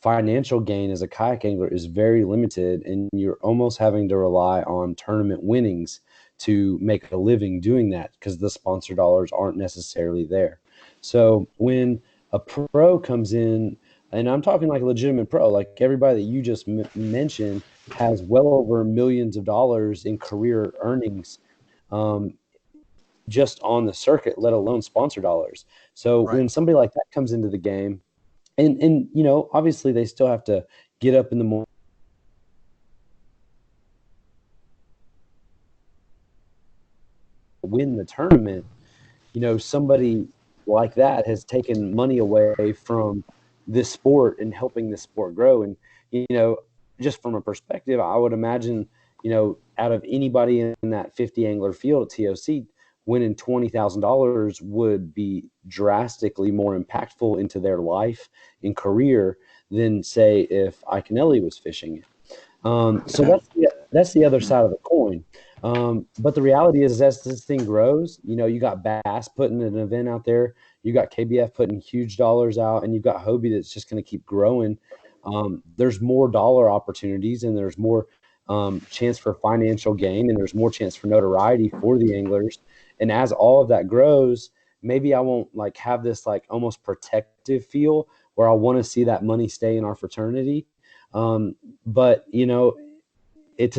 S6: financial gain as a kayak angler is very limited, and you're almost having to rely on tournament winnings to make a living doing that because the sponsor dollars aren't necessarily there. So when a pro comes in, and I'm talking like a legitimate pro, like everybody that you just mentioned has well over millions of dollars in career earnings, just on the circuit, let alone sponsor dollars. So
S1: Right.
S6: when somebody like that comes into the game, and obviously they still have to get up in the morning, win the tournament. Somebody like that has taken money away from this sport and helping this sport grow. And just from a perspective, I would imagine out of anybody in that 50 angler field at TOC, winning $20,000 would be drastically more impactful into their life and career than, say, if Iconelli was fishing it. So that's the other side of the coin. But the reality is, as this thing grows, you got Bass putting an event out there, you got KBF putting huge dollars out, and you've got Hobie that's just going to keep growing. There's more dollar opportunities, and there's more chance for financial gain, and there's more chance for notoriety for the anglers. And as all of that grows, maybe I won't like have this like almost protective feel where I want to see that money stay in our fraternity. But it's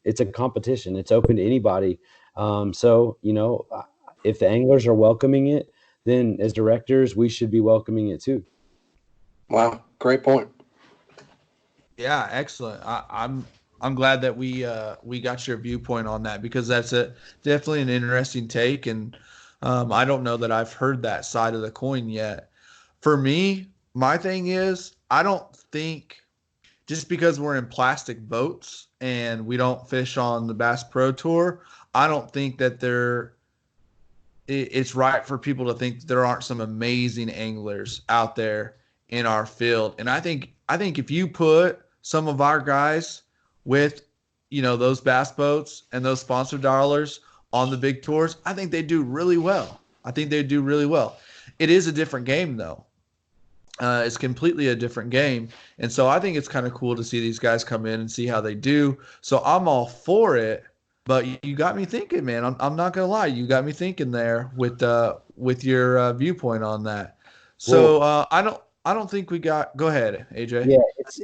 S6: it's a competition. It's open to anybody. So if the anglers are welcoming it, then as directors, we should be welcoming it too.
S2: Wow. Great point.
S1: Yeah, excellent. I'm glad that we got your viewpoint on that, because that's definitely an interesting take, and I don't know that I've heard that side of the coin yet. For me, my thing is, I don't think just because we're in plastic boats and we don't fish on the Bass Pro Tour, I don't think that it's right for people to think there aren't some amazing anglers out there in our field. And I think if you put some of our guys with, those bass boats and those sponsor dollars on the big tours, I think they do really well. It is a different game though. It's completely a different game. And so I think it's kind of cool to see these guys come in and see how they do. So I'm all for it. But you got me thinking, man. I'm not gonna lie. You got me thinking there with your viewpoint on that. So I don't think we got. Go ahead, AJ.
S6: Yeah, it's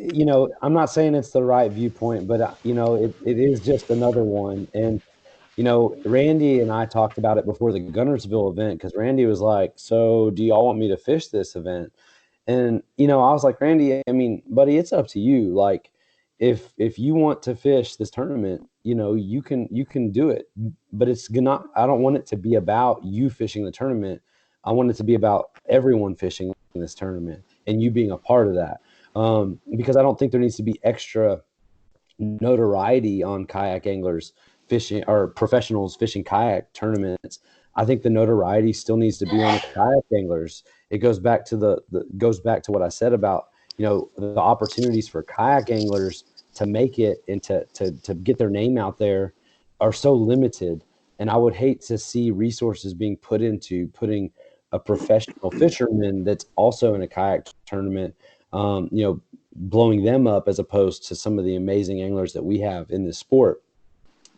S6: I'm not saying it's the right viewpoint, but it is just another one. And Randy and I talked about it before the Gunnersville event, because Randy was like, "So do y'all want me to fish this event?" And I was like, "Randy, I mean, buddy, it's up to you. Like, if you want to fish this tournament, you can do it. But I don't want it to be about you fishing the tournament. I want it to be about everyone fishing this tournament and you being a part of that. Because I don't think there needs to be extra notoriety on kayak anglers fishing, or professionals fishing kayak tournaments. I think the notoriety still needs to be on the kayak anglers. It goes back to goes back to what I said about the opportunities for kayak anglers to make it and to get their name out there are so limited. And I would hate to see resources being put into putting a professional fisherman that's also in a kayak tournament, blowing them up, as opposed to some of the amazing anglers that we have in this sport.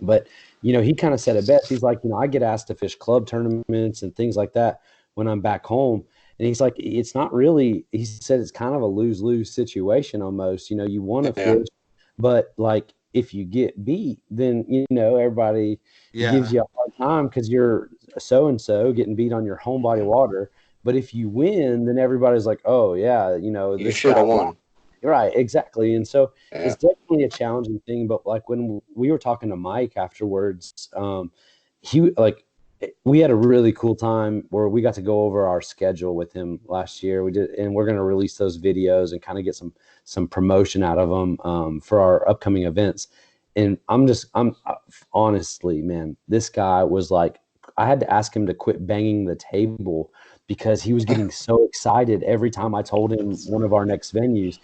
S6: But he kind of said it best. He's like, I get asked to fish club tournaments and things like that when I'm back home. And he's like, it's not really, he said, it's kind of a lose-lose situation almost. You want to fish, but like if you get beat, then, everybody gives you a hard time because you're so-and-so getting beat on your home body water. But if you win, then everybody's like, oh yeah,
S2: you should have won.
S6: Right, exactly. And so it's definitely a challenging thing. But like when we were talking to Mike afterwards, we had a really cool time where we got to go over our schedule with him last year. We did, and we're going to release those videos and kind of get some promotion out of them for our upcoming events. And I'm honestly, man, this guy was like, I had to ask him to quit banging the table because he was getting so excited every time I told him one of our next venues.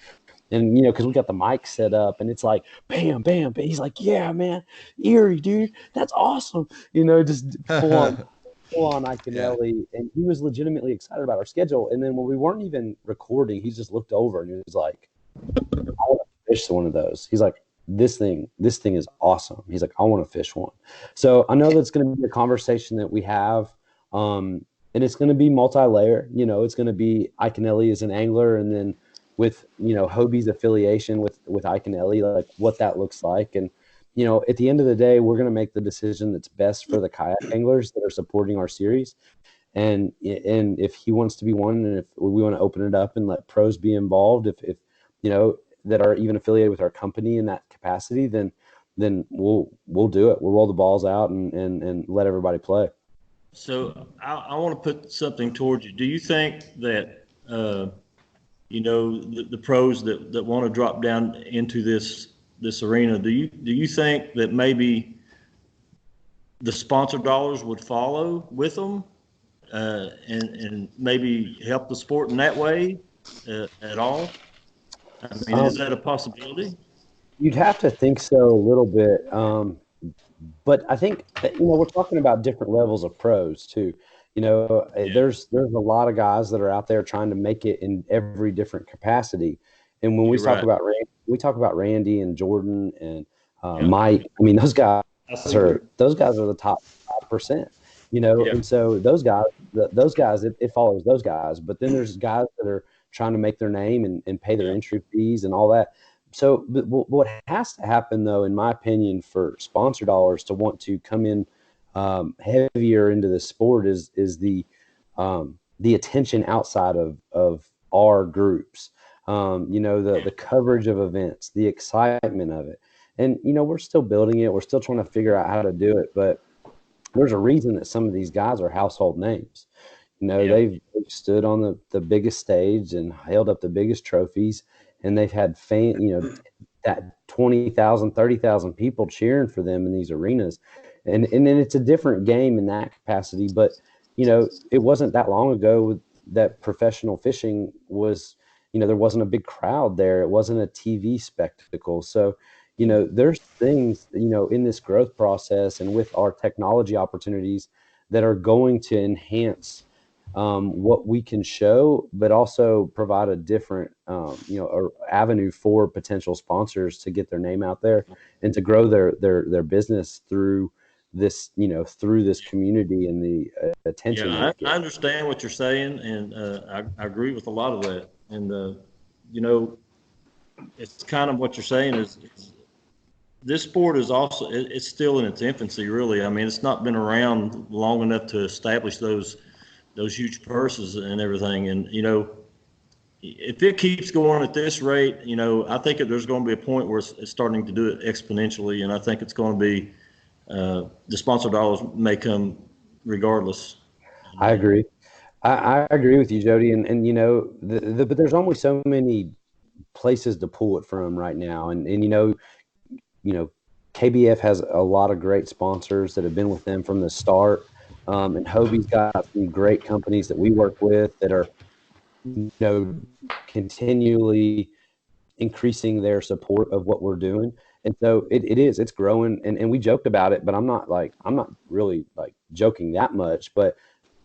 S6: And, because we got the mic set up and it's like, bam, bam, bam. He's like, yeah, man, Erie, dude, that's awesome. Just full on Iaconelli. And he was legitimately excited about our schedule. And then when we weren't even recording, he just looked over and he was like, I want to fish one of those. He's like, this thing is awesome. He's like, I want to fish one. So I know that's going to be a conversation that we have. And it's going to be multi-layer. It's going to be Iaconelli as an angler, and then with Hobie's affiliation with Iaconelli, like what that looks like. And at the end of the day, we're going to make the decision that's best for the kayak anglers that are supporting our series. And if he wants to be one, and if we want to open it up and let pros be involved, if that are even affiliated with our company in that capacity, then we'll do it. We'll roll the balls out and let everybody play.
S3: So I want to put something towards you. Do you think that the pros that want to drop down into this arena, do you think that maybe the sponsor dollars would follow with them and maybe help the sport in that way at all? I mean, is that a possibility?
S6: You'd have to think so a little bit. But I think that, we're talking about different levels of pros too. There's a lot of guys that are out there trying to make it in every different capacity. And when we talk about Randy and Jordan and Mike, I mean, those guys are the top 5%, and so those guys, it follows those guys. But then there's guys that are trying to make their name and pay their entry fees and all that. So what has to happen, though, in my opinion, for sponsor dollars to want to come in heavier into the sport is the attention outside of our groups, the coverage of events, the excitement of it. And, we're still building it. We're still trying to figure out how to do it. But there's a reason that some of these guys are household names. They've stood on the biggest stage and held up the biggest trophies. And they've had that 20,000, 30,000 people cheering for them in these arenas. And then it's a different game in that capacity. But, it wasn't that long ago that professional fishing was, there wasn't a big crowd there. It wasn't a TV spectacle. So, there's things, in this growth process and with our technology opportunities that are going to enhance what we can show, but also provide a different, avenue for potential sponsors to get their name out there and to grow their business through this, through this community and the attention.
S3: Yeah, I understand what you're saying, and I agree with a lot of that. And it's kind of what you're saying is this sport is also it's still in its infancy, really. I mean, it's not been around long enough to establish those huge purses and everything. And, if it keeps going at this rate, I think there's going to be a point where it's starting to do it exponentially. And I think it's going to be, the sponsor dollars may come regardless.
S6: I agree. I agree with you, Jody. And but there's only so many places to pull it from right now. And KBF has a lot of great sponsors that have been with them from the start. And Hobie's got some great companies that we work with that are, continually increasing their support of what we're doing. And so it's growing. And we joked about it, but I'm not really like joking that much, but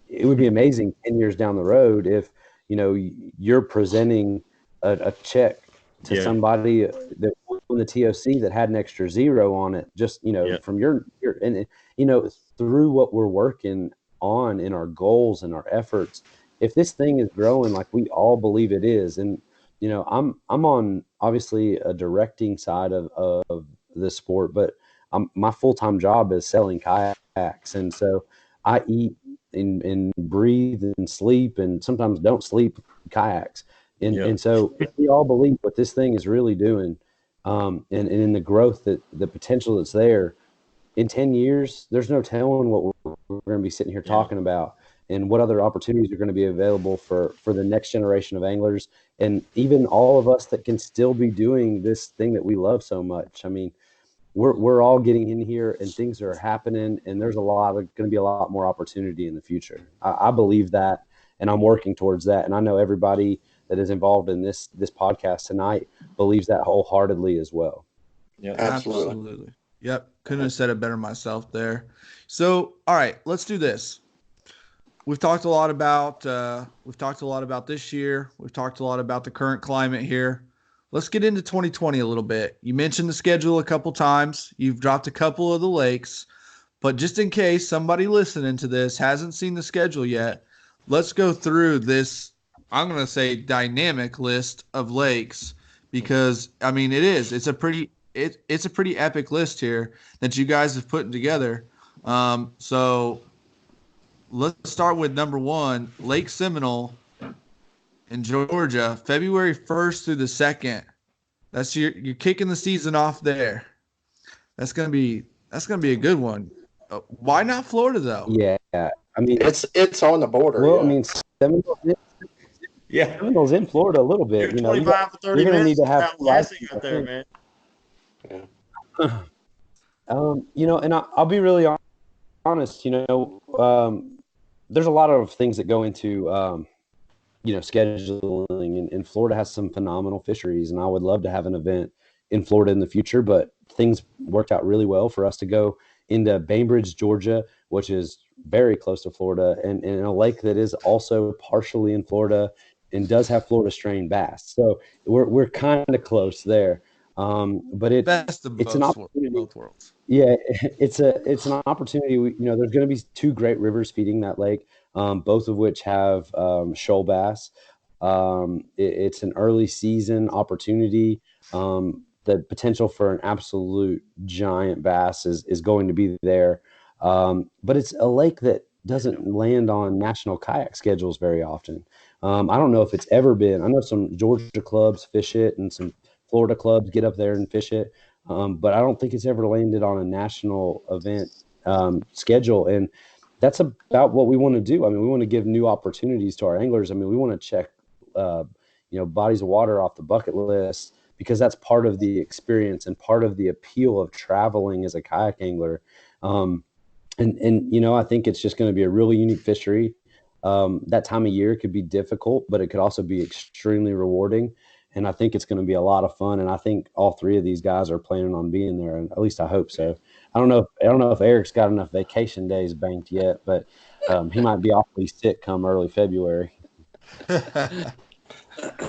S6: it would be amazing 10 years down the road if, you're presenting a check to somebody that won the TOC that had an extra zero on it, just, from your and, through what we're working on in our goals and our efforts, if this thing is growing like we all believe it is, and I'm on obviously a directing side of the sport, but my full-time job is selling kayaks, and so I eat and breathe and sleep and sometimes don't sleep kayaks, and so if we all believe what this thing is really doing, and in the growth that the potential that's there. In 10 years, there's no telling what we're going to be sitting here talking about and what other opportunities are going to be available for the next generation of anglers, and even all of us that can still be doing this thing that we love so much. I mean, we're all getting in here and things are happening, and there's going to be a lot more opportunity in the future. I believe that, and I'm working towards that. And I know everybody that is involved in this podcast tonight believes that wholeheartedly as well.
S3: Yeah,
S1: absolutely. Yep, couldn't have said it better myself there. So, all right, let's do this. We've talked a lot about this year. We've talked a lot about the current climate here. Let's get into 2020 a little bit. You mentioned the schedule a couple times. You've dropped a couple of the lakes, but just in case somebody listening to this hasn't seen the schedule yet, let's go through this, I'm going to say, dynamic list of lakes, because I mean it's a pretty epic list here that you guys have put together. So let's start with number 1, Lake Seminole in Georgia, February 1st through the 2nd. That's you're kicking the season off there. That's gonna be a good one. Why not Florida though?
S6: Yeah, I mean
S2: it's on the border.
S6: Well,
S2: yeah.
S6: I mean Seminole's in Florida a little bit.
S3: You're 25 to 30
S6: you're gonna need
S3: minutes
S6: to have
S3: Lansing out there, man.
S6: Yeah. And I'll be really honest. There's a lot of things that go into scheduling, and Florida has some phenomenal fisheries, and I would love to have an event in Florida in the future, but things worked out really well for us to go into Bainbridge, Georgia, which is very close to Florida, and in a lake that is also partially in Florida and does have Florida strain bass. So we're kind of close there. But
S1: Best of
S6: it's an opportunity.
S1: both worlds.
S6: Yeah, it's an opportunity. There's going to be 2 great rivers feeding that lake, both of which have shoal bass. It's an early season opportunity. The potential for an absolute giant bass is going to be there. But it's a lake that doesn't land on national kayak schedules very often. I don't know if it's ever been. I know some Georgia clubs fish it and some Florida clubs get up there and fish it. But I don't think it's ever landed on a national event schedule. And that's about what we want to do. I mean, we want to give new opportunities to our anglers. I mean, we want to check, bodies of water off the bucket list, because that's part of the experience and part of the appeal of traveling as a kayak angler. I think it's just going to be a really unique fishery. That time of year could be difficult, but it could also be extremely rewarding. And I think it's going to be a lot of fun. And I think all 3 of these guys are planning on being there. And at least I hope so. I don't know if Eric's got enough vacation days banked yet, but he might be awfully sick come early February.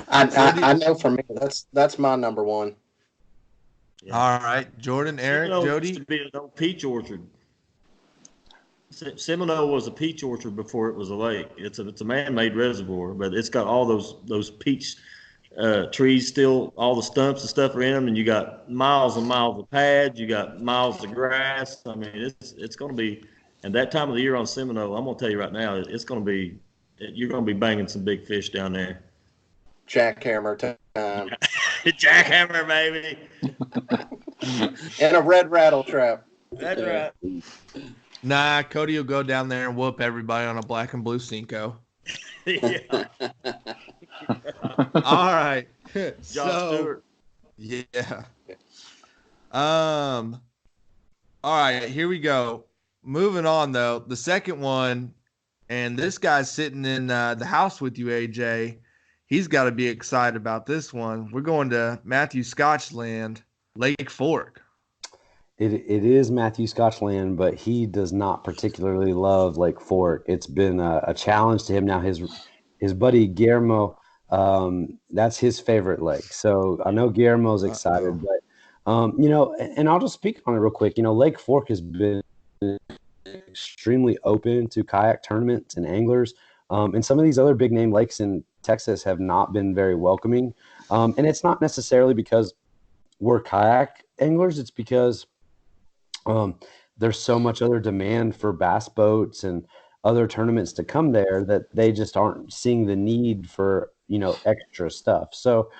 S2: I know for me, that's my number 1.
S1: Yeah. All right, Jordan, Eric, Jody.
S3: Used to be an old peach orchard. Seminole was a peach orchard before it was a lake. It's a man-made reservoir, but it's got all those peach trees still. All the stumps and stuff are in them, and you got miles and miles of pads. You got miles of grass. I mean, it's going to be. And that time of the year on Seminole, I'm going to tell you right now, it's going to be. You're going to be banging some big fish down there.
S2: Jackhammer time.
S3: Jackhammer, baby.
S2: And a red rattle trap.
S3: That's right.
S1: Nah, Cody will go down there and whoop everybody on a black and blue Cinco.
S3: Yeah.
S1: All right.
S3: John Stewart.
S1: Yeah. All right, here we go. Moving on, though. The second one, and this guy's sitting in the house with you, AJ. He's got to be excited about this one. We're going to Matthew Scotch land, Lake Fork.
S6: It is Matthew Scotch land, but he does not particularly love Lake Fork. It's been a challenge to him. Now his buddy Guillermo, that's his favorite lake. So I know Guillermo's excited, but and I'll just speak on it real quick. Lake Fork has been extremely open to kayak tournaments and anglers, and some of these other big name lakes in Texas have not been very welcoming. And it's not necessarily because we're kayak anglers; it's because there's so much other demand for bass boats and other tournaments to come there that they just aren't seeing the need for, extra stuff. So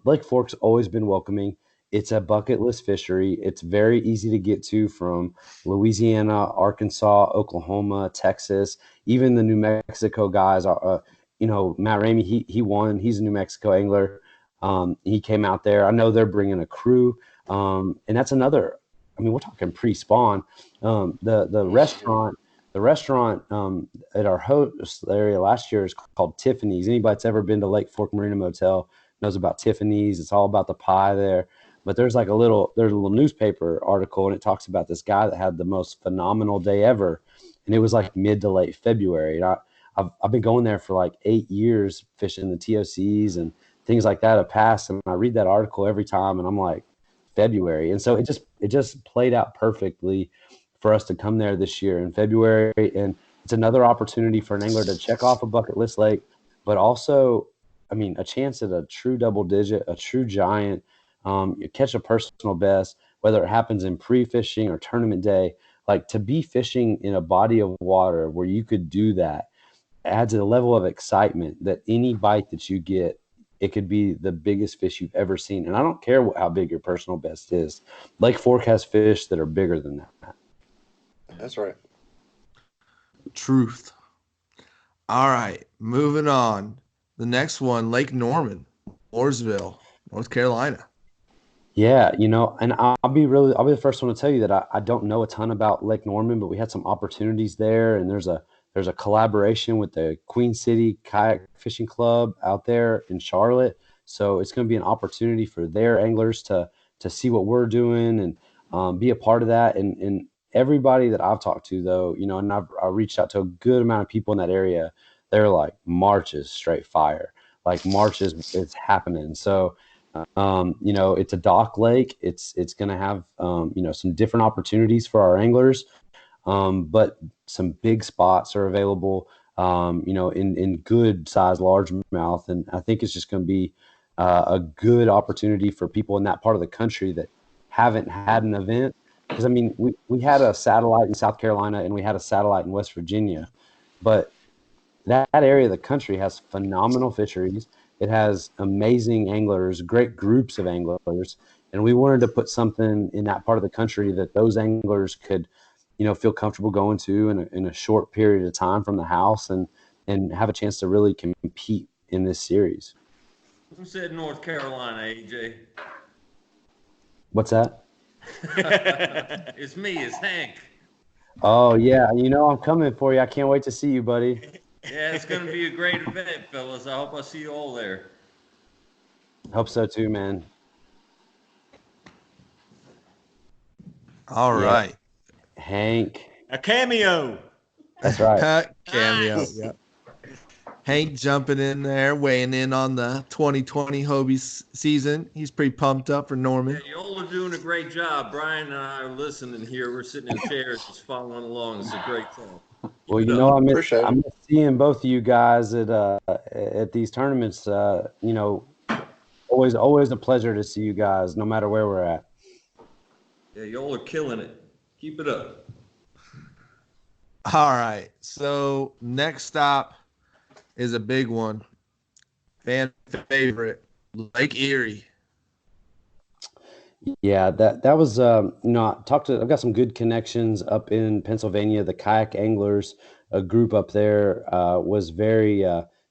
S6: Lake Fork's always been welcoming. It's a bucket list fishery. It's very easy to get to from Louisiana, Arkansas, Oklahoma, Texas, even the New Mexico guys. Matt Ramey, he won. He's a New Mexico angler. He came out there. I know they're bringing a crew. And that's another, we're talking pre-spawn. The the restaurant at our host area last year is called Tiffany's. Anybody that's ever been to Lake Fork Marina Motel knows about Tiffany's. It's all about the pie there. But there's a little newspaper article, and it talks about this guy that had the most phenomenal day ever, and it was like mid to late February. And I've been going there for like 8 years fishing the TOCs and things like that have passed, and I read that article every time, and I'm like, February. And so it just played out perfectly for us to come there this year in February. And it's another opportunity for an angler to check off a bucket list lake, but also, I mean, a chance at a true double digit, a true giant, you catch a personal best, whether it happens in pre-fishing or tournament day. Like, to be fishing in a body of water where you could do that adds a level of excitement that any bite that you get, it could be the biggest fish you've ever seen. And I don't care how big your personal best is. Lake Fork has fish that are bigger than that.
S2: That's right.
S1: Truth. All right, moving on. The next one, Lake Norman, Mooresville, North Carolina.
S6: Yeah, and I'll be the first one to tell you that I don't know a ton about Lake Norman, but we had some opportunities there, and there's a collaboration with the Queen City Kayak Fishing Club out there in Charlotte. So it's going to be an opportunity for their anglers to see what we're doing and be a part of that. And everybody that I've talked to, though, and I reached out to a good amount of people in that area. They're like, March is straight fire. Like, March is happening. So, it's a dock lake. It's going to have, some different opportunities for our anglers. But some big spots are available, in good size largemouth. And I think it's just going to be a good opportunity for people in that part of the country that haven't had an event. Because, I mean, we had a satellite in South Carolina and we had a satellite in West Virginia. But that area of the country has phenomenal fisheries. It has amazing anglers, great groups of anglers. And we wanted to put something in that part of the country that those anglers could feel comfortable going to in a short period of time from the house and have a chance to really compete in this series.
S3: Who said North Carolina, AJ?
S6: What's that?
S3: It's me, it's Hank.
S6: Oh, yeah. I'm coming for you. I can't wait to see you, buddy.
S3: Yeah, it's going to be a great event, fellas. I hope I see you all there.
S6: Hope so too, man.
S1: All right.
S6: Hank.
S3: A cameo.
S6: That's right.
S1: Cameo.
S3: Nice.
S1: Yeah. Hank jumping in there, weighing in on the 2020 Hobie season. He's pretty pumped up for Norman.
S3: Yeah, y'all are doing a great job. Brian and I are listening here. We're sitting in chairs just following along. It's a great time.
S6: Well, I miss seeing both of you guys at these tournaments. Always a pleasure to see you guys, no matter where we're at.
S3: Yeah, y'all are killing it. Keep it up.
S1: All right. So next stop is a big one. Fan favorite, Lake Erie.
S6: Yeah, that was I've got some good connections up in Pennsylvania. The kayak anglers, a group up there, was very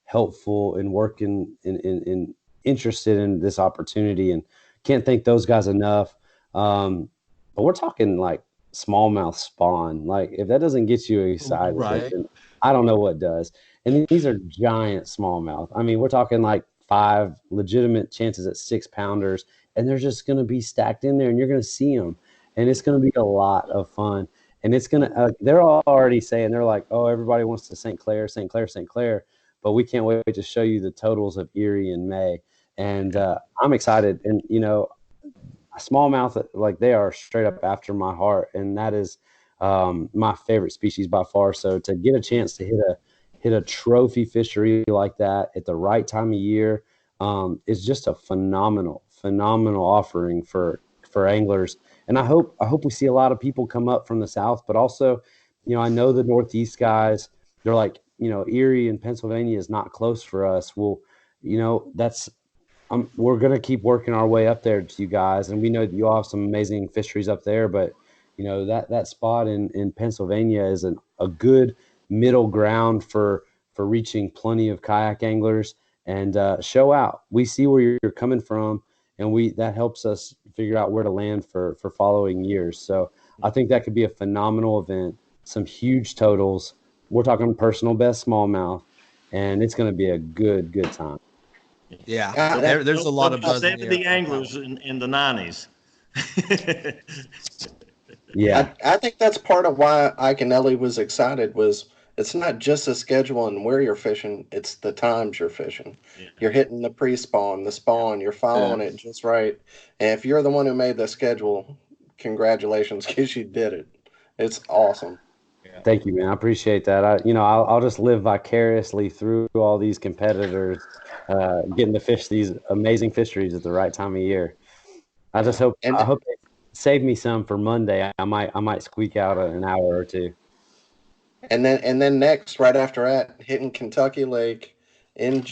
S6: helpful in working in interested in this opportunity, and can't thank those guys enough. But we're talking like smallmouth spawn. Like, if that doesn't get you excited,
S1: right,
S6: then I don't know what does. And these are giant smallmouth. I mean, we're talking like 5 legitimate chances at 6-pounders, and they're just going to be stacked in there, and you're going to see them, and it's going to be a lot of fun. And it's going to, they're already saying, they're like, oh, everybody wants to St. Clair, but we can't wait to show you the totals of Erie in May. And I'm excited. And, smallmouth, like, they are straight up after my heart, and that is my favorite species by far. So to get a chance to hit a trophy fishery like that at the right time of year is just a phenomenal offering for anglers. And I hope we see a lot of people come up from the South, but also, I know the Northeast guys, they're like, Erie and Pennsylvania is not close for us. Well, we're going to keep working our way up there to you guys. And we know that you all have some amazing fisheries up there, but that spot in Pennsylvania is a good middle ground for reaching plenty of kayak anglers and show out. We see where you're coming from, and that helps us figure out where to land for following years. So I think that could be a phenomenal event some huge totals. We're talking personal best smallmouth, and it's going to be a good time.
S1: Yeah, there's a lot of buzz in the
S3: 70
S1: air.
S3: anglers in the 90s.
S6: Yeah,
S2: I think that's part of why Ike and Ellie was excited. Was it's not just the schedule and where you're fishing; it's the times you're fishing.
S3: Yeah.
S2: You're hitting the pre-spawn, the spawn. You're following it just right. And if you're the one who made the schedule, congratulations, because you did it. It's awesome.
S3: Yeah.
S6: thank you, man. I appreciate that. I'll just live vicariously through all these competitors, getting to fish these amazing fisheries at the right time of year. I just hope
S2: And
S6: they save me some for Monday. I might squeak out an hour or two.
S2: and then next, right after that, hitting Kentucky Lake in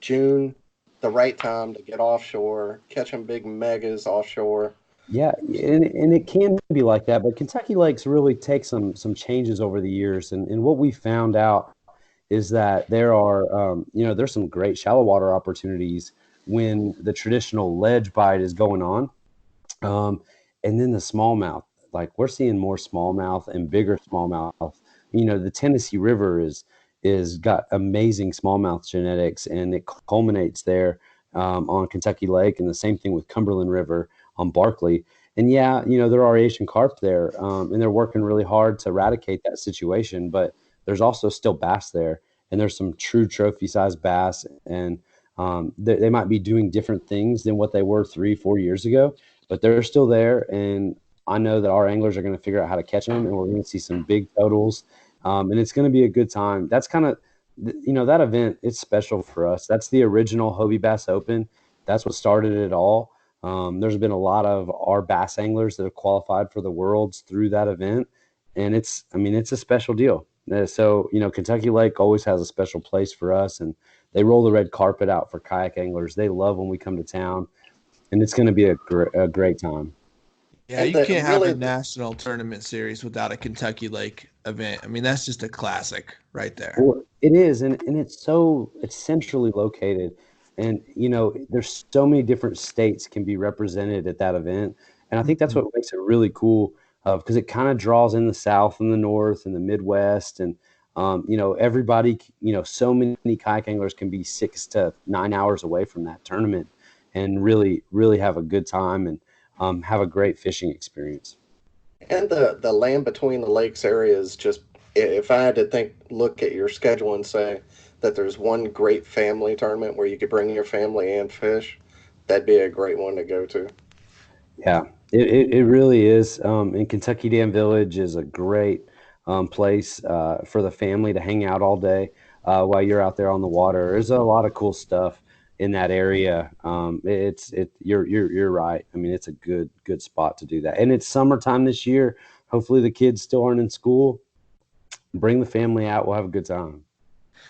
S2: June, the right time to get offshore, catching big megas offshore.
S6: Yeah, and it can be like that, but Kentucky Lakes really take some changes over the years, and what we found out is that there are there's some great shallow water opportunities when the traditional ledge bite is going on, and then the smallmouth, like we're seeing more smallmouth and bigger smallmouth. The Tennessee River is got amazing smallmouth genetics, and it culminates there on Kentucky Lake, and the same thing with Cumberland River on Barkley. And yeah, there are Asian carp there, and they're working really hard to eradicate that situation. But there's also still bass there, and there's some true trophy-sized bass, and they might be doing different things than what they were 3-4 years ago, but they're still there. And I know that our anglers are going to figure out how to catch them, and we're going to see some big totals, and it's going to be a good time. That's kind of, that event, it's special for us. That's the original Hobie Bass Open. That's what started it all. There's been a lot of our bass anglers that have qualified for the Worlds through that event, and it's a special deal. So, Kentucky Lake always has a special place for us, and they roll the red carpet out for kayak anglers. They love when we come to town, and it's going to be a great time.
S1: Yeah, you can't have a national tournament series without a Kentucky Lake event. I mean, that's just a classic right there.
S6: Well, it is, and it's centrally located. And, there's so many different states can be represented at that event. And I think that's what makes it really cool, because it kind of draws in the South and the North and the Midwest. And, everybody, so many kayak anglers can be 6 to 9 hours away from that tournament and really, really have a good time and have a great fishing experience.
S2: And the land between the lakes area is just, if I had to look at your schedule and say that there's one great family tournament where you could bring your family and fish, that'd be a great one to go to.
S6: Yeah, it really is. And Kentucky Dam Village is a great place for the family to hang out all day while you're out there on the water. There's a lot of cool stuff in that area. You're right. I mean, it's a good spot to do that. And it's summertime this year. Hopefully the kids still aren't in school. Bring the family out. We'll have a good time.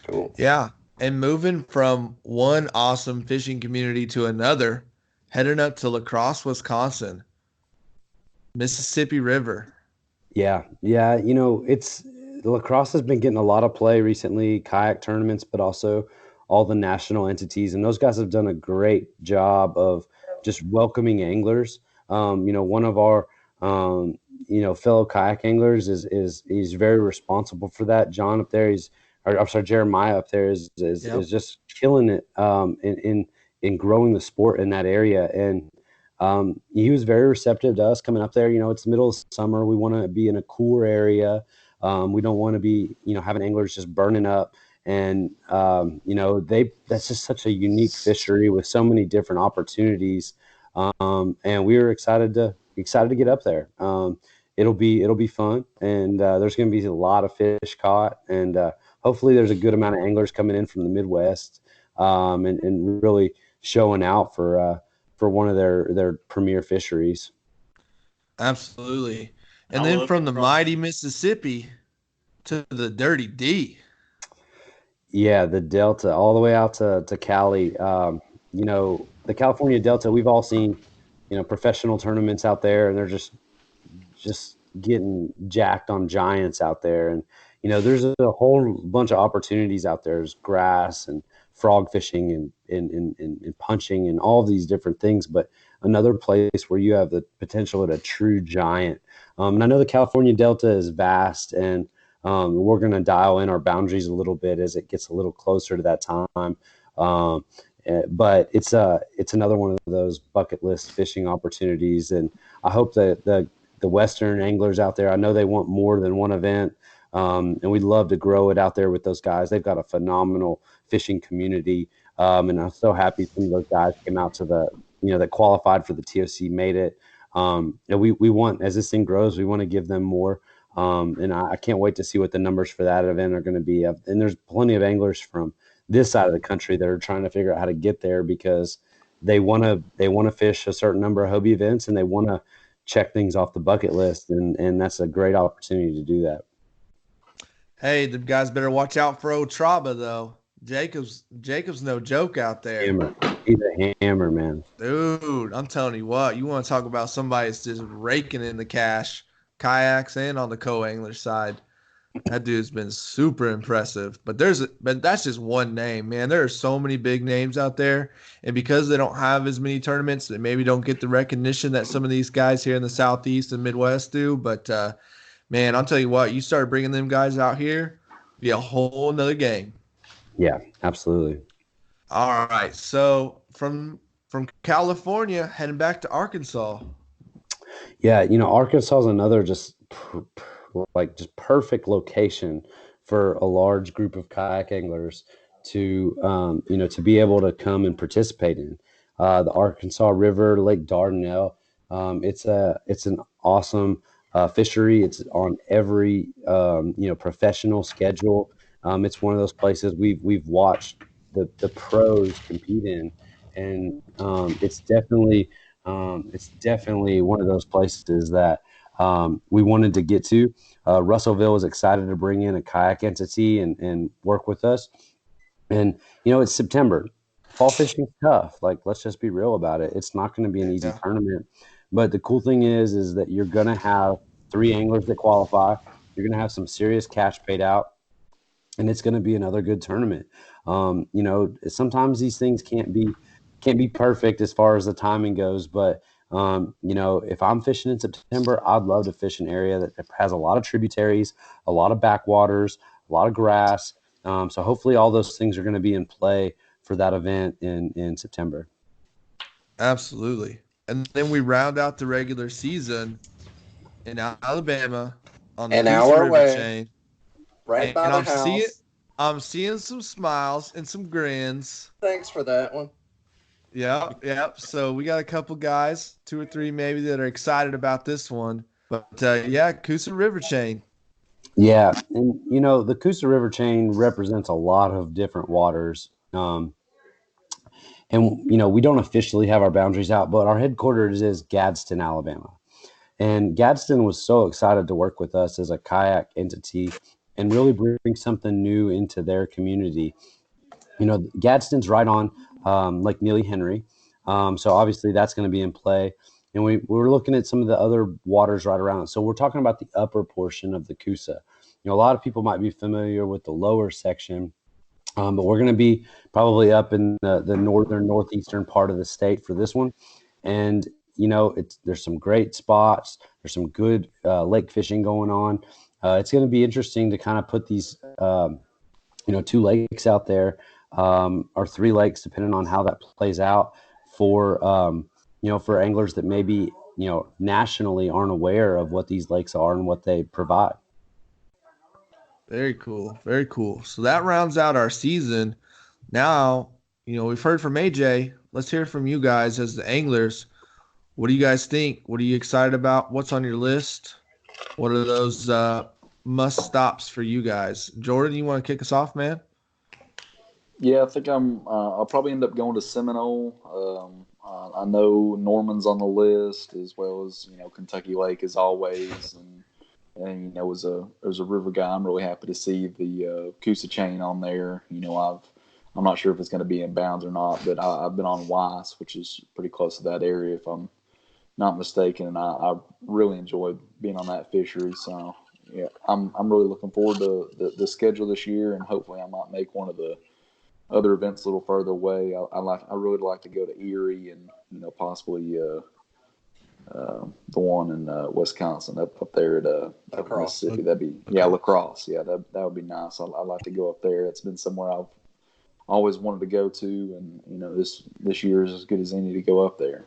S2: Cool.
S1: Yeah. And moving from one awesome fishing community to another, heading up to La Crosse, Wisconsin, Mississippi River.
S6: Yeah. La Crosse has been getting a lot of play recently, kayak tournaments, but also all the national entities. And those guys have done a great job of just welcoming anglers. One of our, fellow kayak anglers he's very responsible for that. John up there, Jeremiah up there is just killing it in growing the sport in that area. And he was very receptive to us coming up there. It's the middle of summer. We want to be in a cooler area. We don't want to be, having anglers just burning up. And, that's just such a unique fishery with so many different opportunities. And we were excited to get up there. It'll be fun. And there's going to be a lot of fish caught. And hopefully there's a good amount of anglers coming in from the Midwest and really showing out for one of their premier fisheries.
S1: Absolutely. And then from the mighty Mississippi to the Dirty D.
S6: Yeah, the Delta, all the way out to Cali. The California Delta, we've all seen, professional tournaments out there, and they're just getting jacked on giants out there. And, there's a whole bunch of opportunities out there. There's grass and frog fishing and punching and all of these different things. But another place where you have the potential at a true giant. And I know the California Delta is vast, and we're going to dial in our boundaries a little bit as it gets a little closer to that time. But it's another one of those bucket list fishing opportunities, and I hope that the Western anglers out there, I know they want more than one event, and we'd love to grow it out there with those guys. They've got a phenomenal fishing community, and I'm so happy some of those guys came out to that qualified for the TOC, made it. And we want, as this thing grows, we want to give them more. And I can't wait to see what the numbers for that event are going to be. And there's plenty of anglers from this side of the country that are trying to figure out how to get there because they want to fish a certain number of Hobie events, and they want to check things off the bucket list. And that's a great opportunity to do that.
S1: Hey, the guys better watch out for Otraba, though. Jacob's no joke out there.
S6: Hammer. He's a hammer, man.
S1: Dude, I'm telling you what, you want to talk about somebody that's just raking in the cash, kayaks and on the co-angler side. That dude's been super impressive. But that's just one name, man. There are so many big names out there, and because they don't have as many tournaments, they maybe don't get the recognition that some of these guys here in the Southeast and Midwest do. But man, I'll tell you what, you start bringing them guys out here, be a whole nother game.
S6: Yeah, absolutely.
S1: All right, so from California, heading back to Arkansas.
S6: Yeah, Arkansas is another just perfect location for a large group of kayak anglers to to be able to come and participate in. The Arkansas River, Lake Dardanelle. It's an awesome fishery. It's on every professional schedule. It's one of those places we've watched the pros compete in, and it's definitely one of those places that we wanted to get to. Russellville was excited to bring in a kayak entity and work with us. And it's September. Fall fishing is tough. Like, let's just be real about it. It's not going to be an easy tournament. But the cool thing is that you're going to have 3 anglers that qualify. You're going to have some serious cash paid out, and it's going to be another good tournament. Sometimes these things can't be perfect as far as the timing goes, but if I'm fishing in September, I'd love to fish an area that has a lot of tributaries, a lot of backwaters, a lot of grass. So hopefully all those things are going to be in play for that event in September.
S1: Absolutely. And then we round out the regular season in Alabama on the Coosa River chain.
S2: Right by the house.
S1: I'm seeing some smiles and some grins.
S2: Thanks for that one.
S1: Yeah. So we got a couple guys, 2 or 3 maybe, that are excited about this one. But Coosa River chain.
S6: Yeah, and the Coosa River chain represents a lot of different waters. And we don't officially have our boundaries out, but our headquarters is Gadsden, Alabama. And Gadsden was so excited to work with us as a kayak entity and really bring something new into their community. Gadsden's right on Lake Neely Henry. So obviously that's going to be in play. And we're looking at some of the other waters right around it. So we're talking about the upper portion of the Coosa. A lot of people might be familiar with the lower section, but we're going to be probably up in the northeastern part of the state for this one. And, there's some great spots. There's some good lake fishing going on. It's going to be interesting to kind of put these, 2 lakes out there, or 3 lakes, depending on how that plays out for anglers that maybe, nationally aren't aware of what these lakes are and what they provide.
S1: Very cool. Very cool. So that rounds out our season. Now, we've heard from AJ. Let's hear from you guys as the anglers. What do you guys think? What are you excited about? What's on your list? What are those must stops for you guys? Jordan, you want to kick us off, man?
S5: Yeah, I think I'll probably end up going to Seminole. I know Norman's on the list, as well as Kentucky Lake as always, and as a river guy, I'm really happy to see the Coosa chain on there. I'm not sure if it's going to be in bounds or not, but I've been on Weiss, which is pretty close to that area, if I'm not mistaken, and I really enjoyed being on that fishery. So yeah, I'm really looking forward to the schedule this year, and hopefully I might make one of the other events a little further away. I really like to go to Erie and possibly the one in Wisconsin up there at up in Mississippi. That'd be La Crosse. Yeah, that would be nice. I'd like to go up there. It's been somewhere I've always wanted to go to, and this year is as good as any to go up there.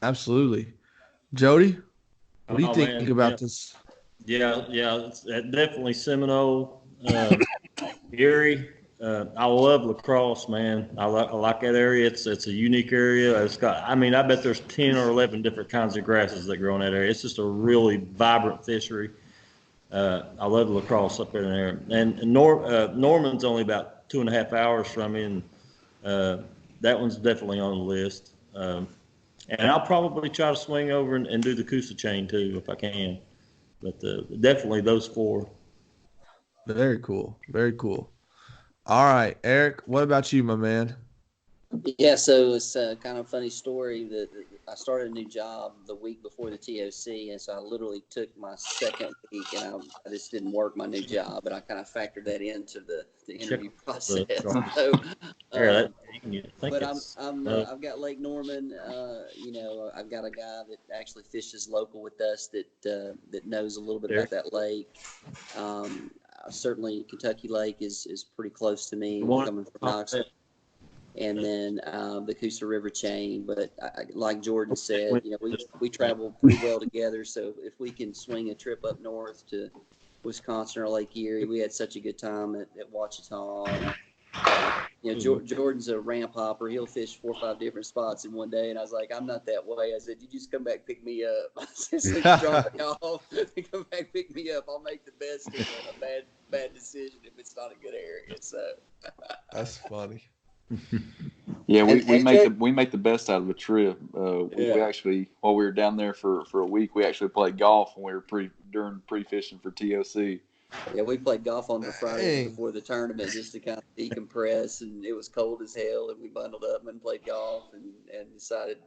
S1: Absolutely. Jody, what do you think about this?
S3: Yeah, it's definitely Seminole, Erie. I love La Crosse, man. I like that area. It's a unique area. It's got, I bet there's 10 or 11 different kinds of grasses that grow in that area. It's just a really vibrant fishery. I love La Crosse up in there. And Norman's only about 2.5 hours from me, and that one's definitely on the list. And I'll probably try to swing over and do the Coosa chain too if I can. But definitely those 4.
S1: Very cool. Very cool. All right, Eric, what about you, my man?
S4: Yeah, so it's a kind of funny story that I started a new job the week before the TOC, and so I literally took my second week, and I just didn't work my new job, but I kind of factored that into the interview process. So, but I've got Lake Norman. I've got a guy that actually fishes local with us that knows a little bit about that lake. Certainly, Kentucky Lake is pretty close to me coming from Knoxville. And then the Coosa River chain. But like Jordan said, we travel pretty well together. So if we can swing a trip up north to Wisconsin or Lake Erie, we had such a good time at Ouachita. Jordan's a ramp hopper. He'll fish 4 or 5 different spots in one day. And I was like, I'm not that way. I said, you just come back, pick me up. I said, drop me off. Come back, pick me up. I'll make the best of a bad decision if it's not a good area. So
S1: that's funny.
S5: Yeah, we make the best out of a trip. We actually, while we were down there for a week, we actually played golf when we were during pre-fishing for TOC.
S4: Yeah, we played golf on the Friday before the tournament just to kind of decompress, and it was cold as hell, and we bundled up and played golf and decided,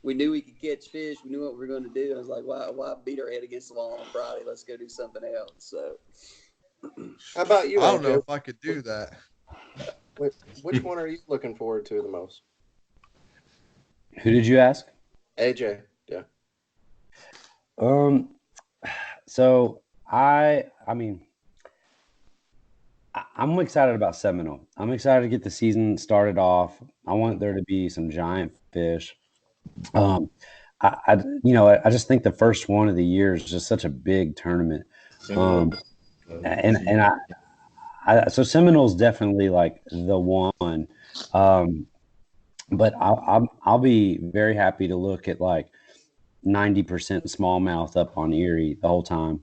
S4: we knew we could catch fish. We knew what we were going to do. I was like, why beat our head against the wall on Friday? Let's go do something else. So,
S2: how about you?
S1: I don't know if I could do that.
S2: Which one are you looking forward to the most?
S6: Who did you ask?
S2: AJ. Yeah.
S6: So I'm excited about Seminole. I'm excited to get the season started off. I want there to be some giant fish. I just think the first one of the year is just such a big tournament. So Seminole's definitely like the one. But I'll be very happy to look at like 90% smallmouth up on Erie the whole time.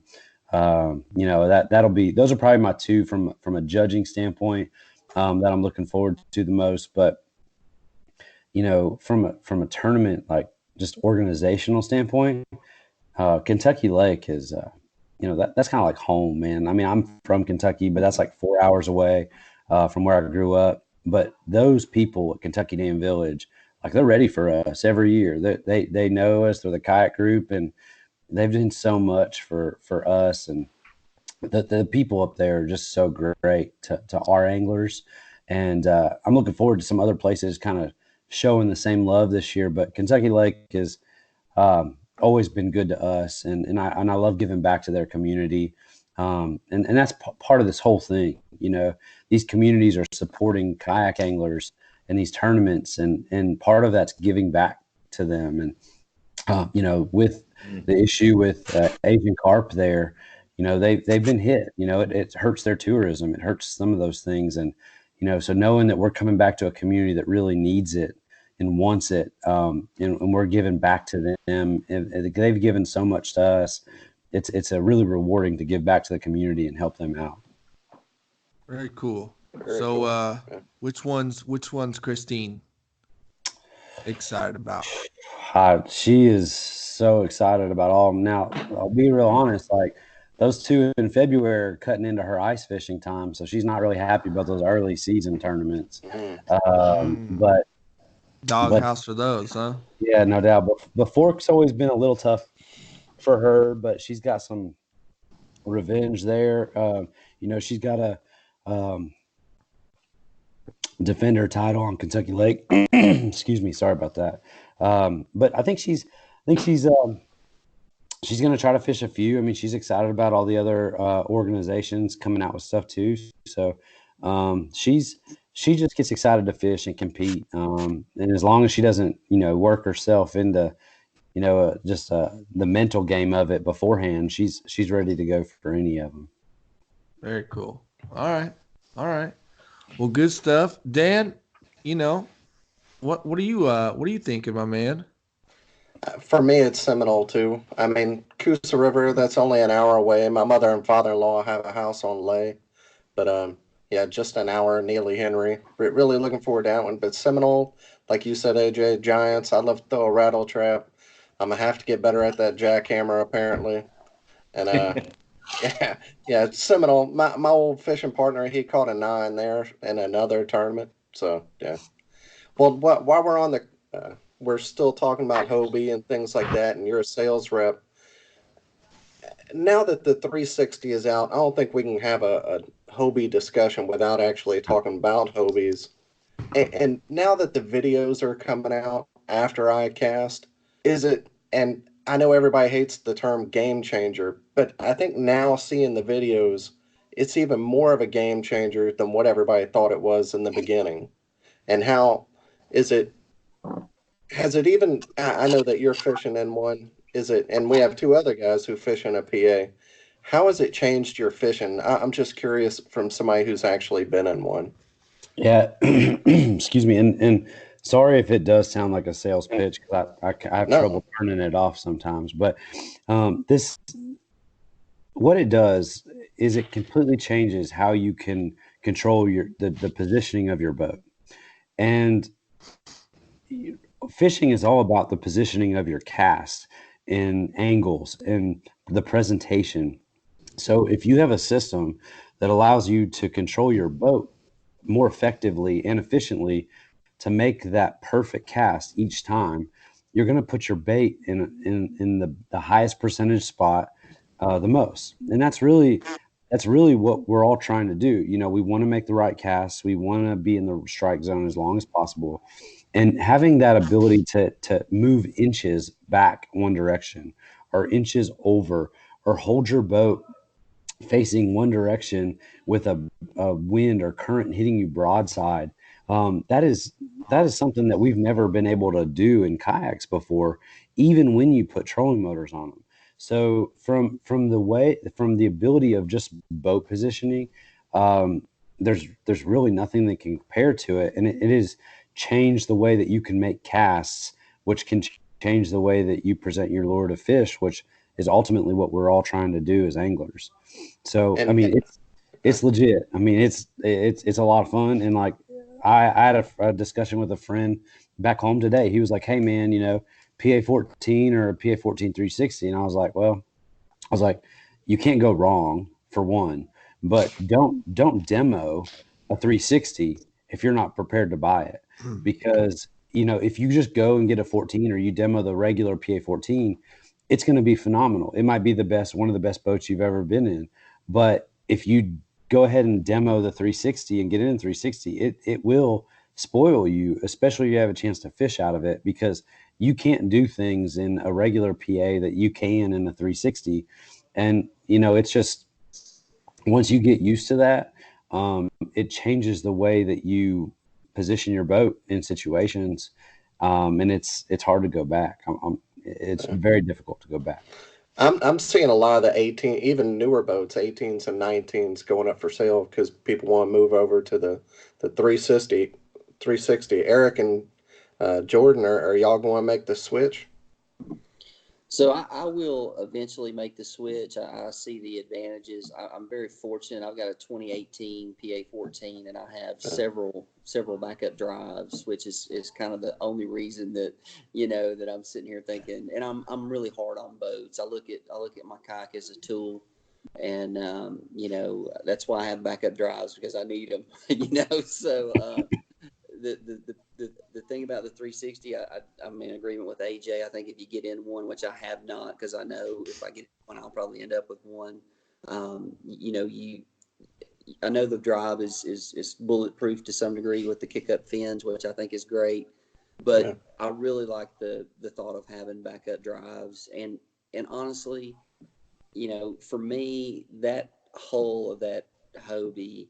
S6: Those are probably my 2 from a judging standpoint that I'm looking forward to the most. But from a tournament, like just organizational standpoint, Kentucky Lake is that's kind of like home, man. I'm from Kentucky, but that's like 4 hours away from where I grew up. But those people at Kentucky Dam Village, like they're ready for us every year. They know us. They're the kayak group, and they've done so much for us. And the people up there are just so great to our anglers. And I'm looking forward to some other places kind of showing the same love this year. But Kentucky Lake is always been good to us, and I love giving back to their community. And that's part of this whole thing. These communities are supporting kayak anglers in these tournaments, and part of that's giving back to them. And with the issue with Asian carp there, they've been hit. It hurts their tourism. It hurts some of those things. And so knowing that we're coming back to a community that really needs it and wants it, and we're giving back to them, and they've given so much to us. It's a really rewarding to give back to the community and help them out.
S1: Very cool. So, which one's Christine excited about?
S6: She is so excited about all of them. Now, I'll be real honest, like those 2 in February are cutting into her ice fishing time, so she's not really happy about those early season tournaments. But
S1: doghouse for those, huh?
S6: Yeah, no doubt. But Fork's always been a little tough for her, but she's got some revenge there. She's got defend her title on Kentucky Lake. Excuse me, sorry about that. But I think she's going to try to fish a few. I mean, she's excited about all the other organizations coming out with stuff too. So she just gets excited to fish and compete. And as long as she doesn't, work herself into, the mental game of it beforehand, she's ready to go for any of them.
S1: Very cool. All right. Well, good stuff, Dan. What are you thinking, my man?
S2: For me, it's Seminole too. I mean, Coosa River, that's only an hour away. My mother and father-in-law have a house on Lay, but yeah, just an hour. Neely Henry. Really looking forward to that one. But Seminole, like you said, AJ, Giants. I'd love to throw a rattle trap. I'm gonna have to get better at that jackhammer apparently. And yeah, Seminole. My old fishing partner, he caught a 9 there in another tournament. So yeah. Well, while we're on we're still talking about Hobie and things like that, and you're a sales rep. Now that the 360 is out, I don't think we can have a Hobie discussion without actually talking about Hobies. And now that the videos are coming out after iCast, and I know everybody hates the term game changer, but I think now seeing the videos, it's even more of a game changer than what everybody thought it was in the beginning. And how is it? Has it even? I know that you're fishing in one. Is it? And we have 2 other guys who fish in a PA. How has it changed your fishing? I'm just curious from somebody who's actually been in one.
S6: Yeah, excuse me, and sorry if it does sound like a sales pitch because I have trouble turning it off sometimes. But what it does is it completely changes how you can control the positioning of your boat. And fishing is all about the positioning of your cast and angles and the presentation. So if you have a system that allows you to control your boat more effectively and efficiently to make that perfect cast each time, you're going to put your bait in the highest percentage spot the most. And that's really what we're all trying to do. We want to make the right casts. We want to be in the strike zone as long as possible. And having that ability to move inches back one direction or inches over or hold your boat facing one direction with a wind or current hitting you broadside, that is something that we've never been able to do in kayaks before, even when you put trolling motors on them. So from the ability of just boat positioning, there's really nothing that can compare to it, and it is changed the way that you can make casts, which can change the way that you present your lure to fish, which is ultimately what we're all trying to do as anglers. So, I mean, it's legit. I mean, it's a lot of fun. And like, I had a discussion with a friend back home today. He was like, "Hey man, PA 14 or PA 14 360." And I was like, you can't go wrong for one, but don't demo a 360 if you're not prepared to buy it, because if you just go and get a 14 or you demo the regular PA 14, it's going to be phenomenal. It might be one of the best boats you've ever been in, but if you go ahead and demo the 360 and get in 360, it will spoil you, especially if you have a chance to fish out of it, because you can't do things in a regular PA that you can in a 360. And, it's just, once you get used to that, it changes the way that you position your boat in situations. And it's hard to go back. It's very difficult to go back.
S2: I'm seeing a lot of the 18, even newer boats, 18s and 19s going up for sale because people want to move over to the 360. Eric and Jordan, are y'all going to make the switch?
S4: So I will eventually make the switch. I see the advantages. I'm very fortunate. I've got a 2018 PA 14, and I have several backup drives, which is kind of the only reason that that I'm sitting here thinking. And I'm really hard on boats. I look at my kayak as a tool, and that's why I have backup drives, because I need them. So. The thing about the 360, I'm in agreement with AJ. I think if you get in one, which I have not, because I know if I get one, I'll probably end up with one. I know the drive is bulletproof to some degree with the kick up fins, which I think is great. But I really like the thought of having backup drives. And honestly, for me, that hull of that Hobie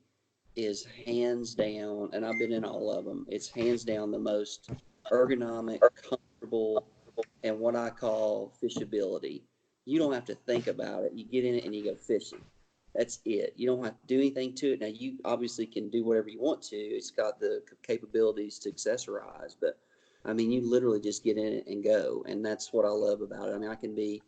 S4: is hands down, and I've been in all of them, it's hands down the most ergonomic, comfortable, and what I call fishability. You don't have to think about it. You get in it and you go fishing. That's it. You don't have to do anything to it. Now, you obviously can do whatever you want to. It's got the capabilities to accessorize, but I mean, you literally just get in it and go. And that's what I love about it. I mean, I can be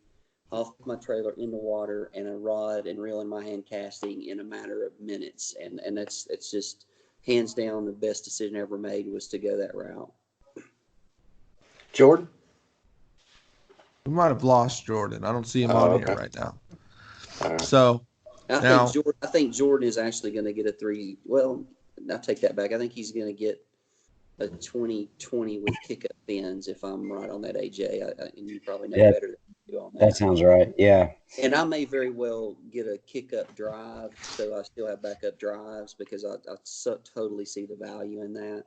S4: off my trailer in the water and a rod and reel in my hand casting in a matter of minutes. And it's just hands down the best decision ever made was to go that route.
S2: Jordan?
S1: We might have lost Jordan. I don't see him on here right now. So
S4: I think Jordan is actually going to get a 3. Well, I take that back. I think he's going to get a 2020 with kick-up fins, if I'm right on that, AJ. And you probably know better than you on that.
S6: That sounds right. Yeah.
S4: And I may very well get a kick-up drive, so I still have backup drives because I totally see the value in that.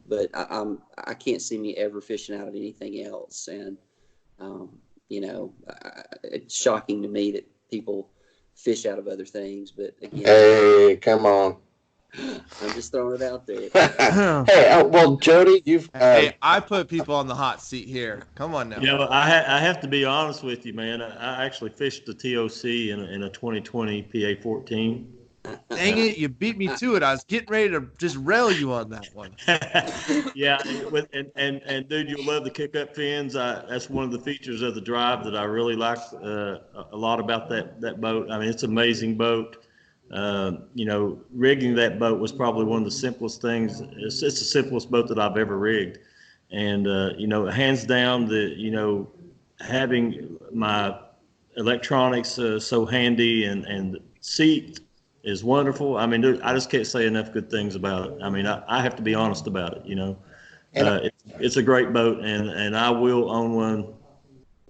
S4: But I can't see me ever fishing out of anything else. And it's shocking to me that people fish out of other things. But again,
S2: hey, come on.
S4: I'm just throwing it out there.
S2: Hey, well, Jody,
S1: hey, I put people on the hot seat here. Come on now.
S3: I have to be honest with you, man. I actually fished the TOC in a 2020 PA 14.
S1: Dang it, you beat me to it. I was getting ready to just rail you on that one.
S3: Yeah, and dude, you'll love the kick up fins. That's one of the features of the drive that I really like a lot about that boat. I mean, it's an amazing boat. Rigging that boat was probably one of the simplest things. It's the simplest boat that I've ever rigged. And, hands down, having my electronics so handy and the seat is wonderful. I mean, dude, I just can't say enough good things about it. I mean, I have to be honest about it, it's a great boat, and I will own one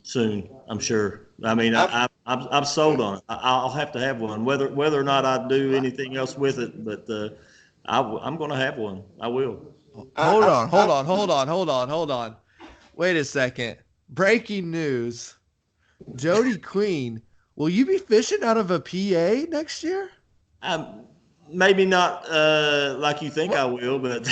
S3: soon, I'm sure. I mean, I'm sold on it. I'll have to have one, whether or not I do anything else with it. But I'm going to have one. I will.
S1: Hold on. Wait a second. Breaking news: Jody Queen, will you be fishing out of a PA next year?
S3: Maybe not like you think I will, but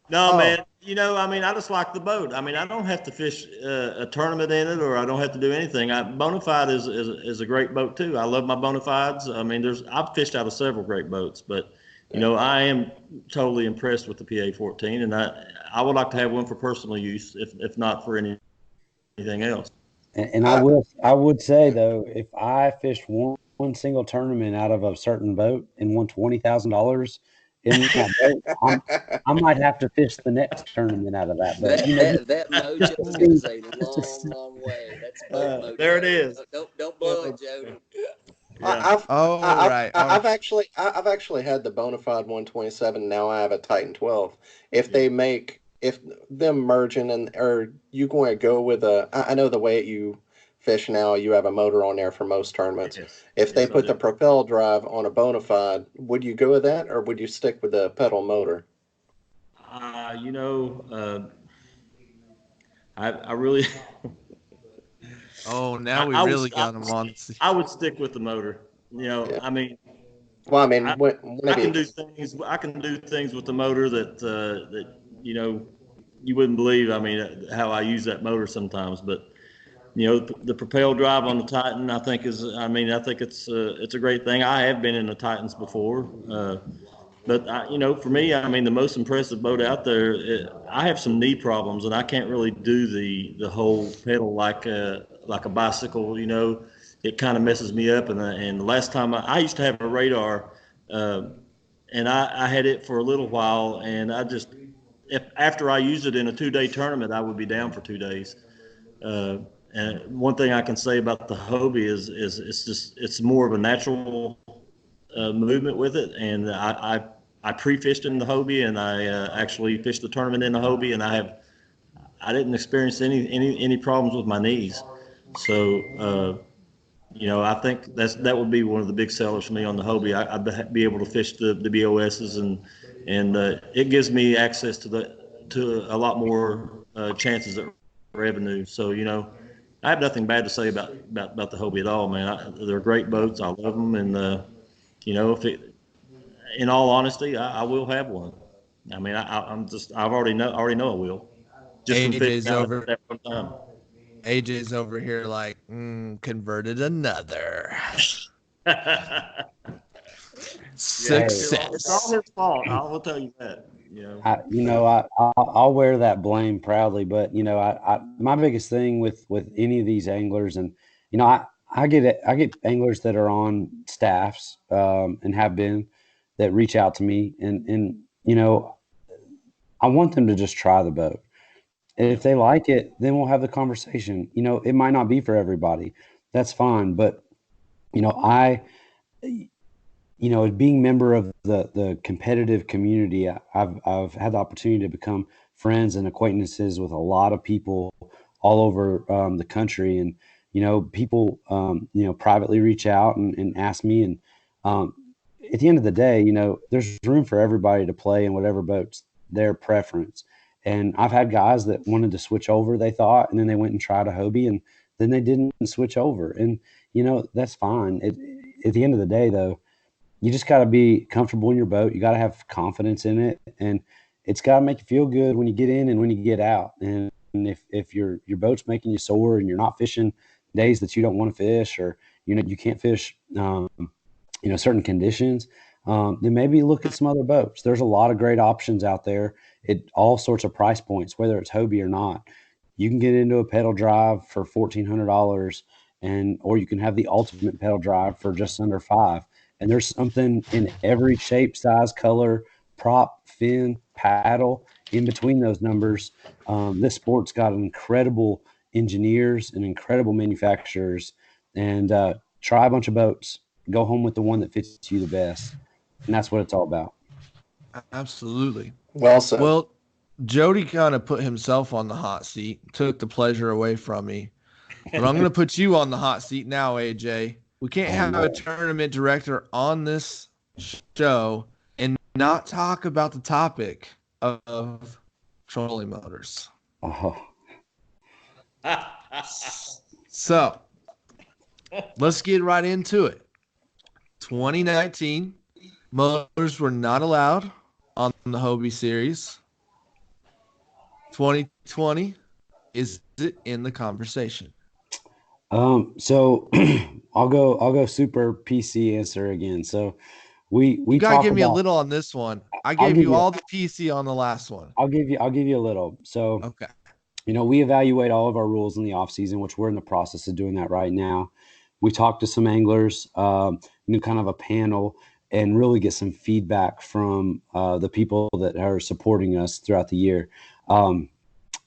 S3: no, man. I just like the boat. I mean, I don't have to fish a tournament in it, or I don't have to do anything. Bonafide is a great boat too. I love my Bonafides. I mean, I've fished out of several great boats, but I am totally impressed with the PA 14, and I would like to have one for personal use, if not for anything else.
S6: And I would say though, if I fished one single tournament out of a certain boat and won $20,000 in that boat, I might have to fish the next tournament out of that boat.
S4: That mojo is a long way. That's boat mojo.
S3: There it is.
S4: Don't blow it, Jody.
S3: Yeah.
S2: I've actually had the Bonafide 127. Now I have a Titan 12. If them merging or you going to go with I know the way you fish now, you have a motor on there for most tournaments.
S3: Yes.
S2: If they put the propel drive on a Bonafide, would you go with that, or would you stick with the pedal motor?
S3: I really.
S1: Oh, now we really got him on.
S3: I would stick with the motor. I mean.
S2: Well, I mean,
S3: I can do things. I can do things with the motor that you wouldn't believe. I mean, how I use that motor sometimes, but. The propel drive on the Titan, I think it's a great thing. I have been in the Titans before, but for me, I mean, the most impressive boat out there. I have some knee problems, and I can't really do the whole pedal like a bicycle. It kind of messes me up. And the last time I used to have a radar, and I had it for a little while, and after I used it in a 2-day tournament, I would be down for 2 days. And one thing I can say about the Hobie is it's more of a natural movement with it. And I pre-fished in the Hobie, and I actually fished the tournament in the Hobie, and I didn't experience any problems with my knees. So I think that would be one of the big sellers for me on the Hobie. I'd be able to fish the BOSs, and it gives me access to a lot more chances at revenue. So I have nothing bad to say about the Hobie at all, man. They're great boats. I love them, and if in all honesty, I will have one. I mean, I already know I will. Just from
S1: AJ's
S3: fishing out
S1: over.
S3: at that one time.
S1: AJ's over here like converted another. Success.
S3: It's all his fault. I will tell you that.
S6: I'll wear that blame proudly. But my biggest thing with any of these anglers, and I get anglers that are on staffs and have been, that reach out to me, and I want them to just try the boat. And if they like it, then we'll have the conversation. It might not be for everybody. That's fine. But I being member of the competitive community, I've had the opportunity to become friends and acquaintances with a lot of people all over the country, and people privately reach out and ask me, and at the end of the day, there's room for everybody to play in whatever boat's their preference. And I've had guys that wanted to switch over, they thought, and then they went and tried a Hobie, and then they didn't switch over, and that's fine. At the end of the day, though, you just got to be comfortable in your boat. You got to have confidence in it, and it's got to make you feel good when you get in and when you get out. And if your boat's making you sore and you're not fishing days that you don't want to fish, or you can't fish certain conditions, then maybe look at some other boats. There's a lot of great options out there at all sorts of price points, whether it's Hobie or not. You can get into a pedal drive for $1,400, or you can have the ultimate pedal drive for just under $5. And there's something in every shape, size, color, prop, fin, paddle, in between those numbers. This sport's got incredible engineers and incredible manufacturers. And try a bunch of boats. Go home with the one that fits you the best. And that's what it's all about.
S1: Absolutely.
S2: Well said.
S1: Well, Jody kind of put himself on the hot seat, took the pleasure away from me. But I'm going to put you on the hot seat now, AJ. We can't have a tournament director on this show and not talk about the topic of trolling motors.
S6: Oh.
S1: So let's get right into it. 2019, motors were not allowed on the Hobie series. 2020, is it in the conversation?
S6: So I'll go super PC answer again. So we
S1: you gotta give me a little on this one. I gave you all the PC on the last one.
S6: I'll give you a little. So
S1: okay.
S6: We evaluate all of our rules in the off season, which we're in the process of doing that right now. We talk to some anglers, kind of a panel, and really get some feedback from the people that are supporting us throughout the year.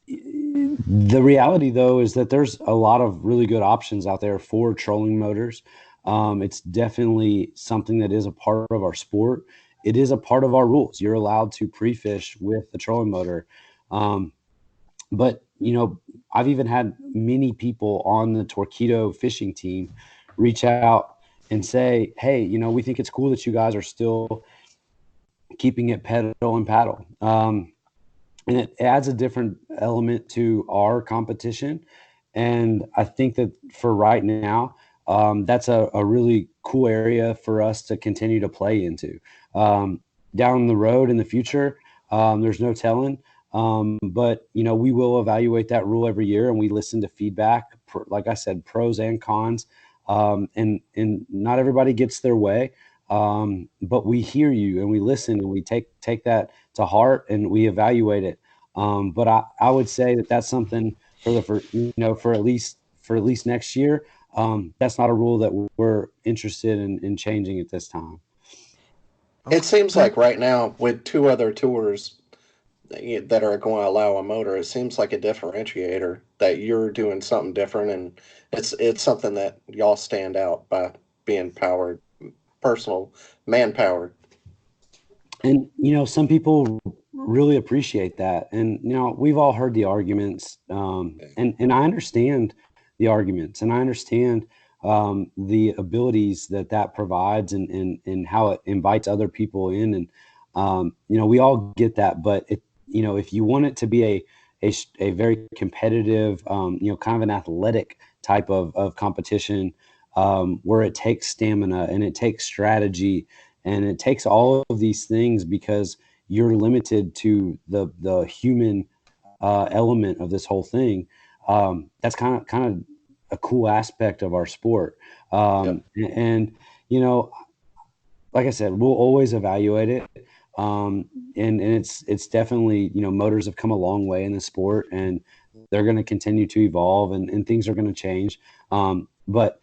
S6: The reality, though, is that there's a lot of really good options out there for trolling motors. It's definitely something that is a part of our sport. It is a part of our rules. You're allowed to pre-fish with the trolling motor. But, I've even had many people on the Torquedo fishing team reach out and say, hey, we think it's cool that you guys are still keeping it pedal and paddle. And it adds a different element to our competition. And I think that for right now, that's a really cool area for us to continue to play into. Down the road in the future, there's no telling. But, we will evaluate that rule every year, and we listen to feedback, like I said, pros and cons. And not everybody gets their way. But we hear you and we listen and we take that to heart and we evaluate it. But I would say that that's something for at least next year. That's not a rule that we're interested in changing at this time.
S2: It seems like right now with two other tours that are going to allow a motor, it seems like a differentiator that you're doing something different, and it's something that y'all stand out by being powered, personal, man-powered.
S6: And, some people really appreciate that. And, we've all heard the arguments, and I understand the arguments, and I understand the abilities that provides and how it invites other people in. And, we all get that, but if you want it to be a very competitive, kind of an athletic type of competition, where it takes stamina and it takes strategy and it takes all of these things, because you're limited to the human element of this whole thing. That's kind of a cool aspect of our sport. And, like I said, we'll always evaluate it. And it's definitely, motors have come a long way in the sport, and they're going to continue to evolve, and things are going to change. But,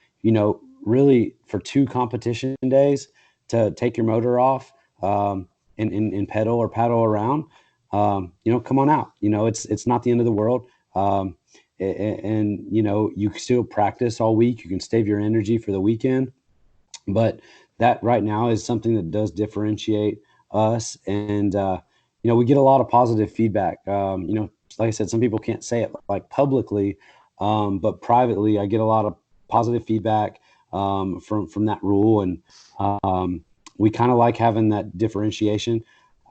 S6: really for 2 competition days to take your motor off, and pedal or paddle around, come on out. It's not the end of the world. And you can still practice all week. You can save your energy for the weekend, but that right now is something that does differentiate us. And, we get a lot of positive feedback. Like I said, some people can't say it like publicly, but privately, I get a lot of positive feedback from that rule. And we kind of like having that differentiation.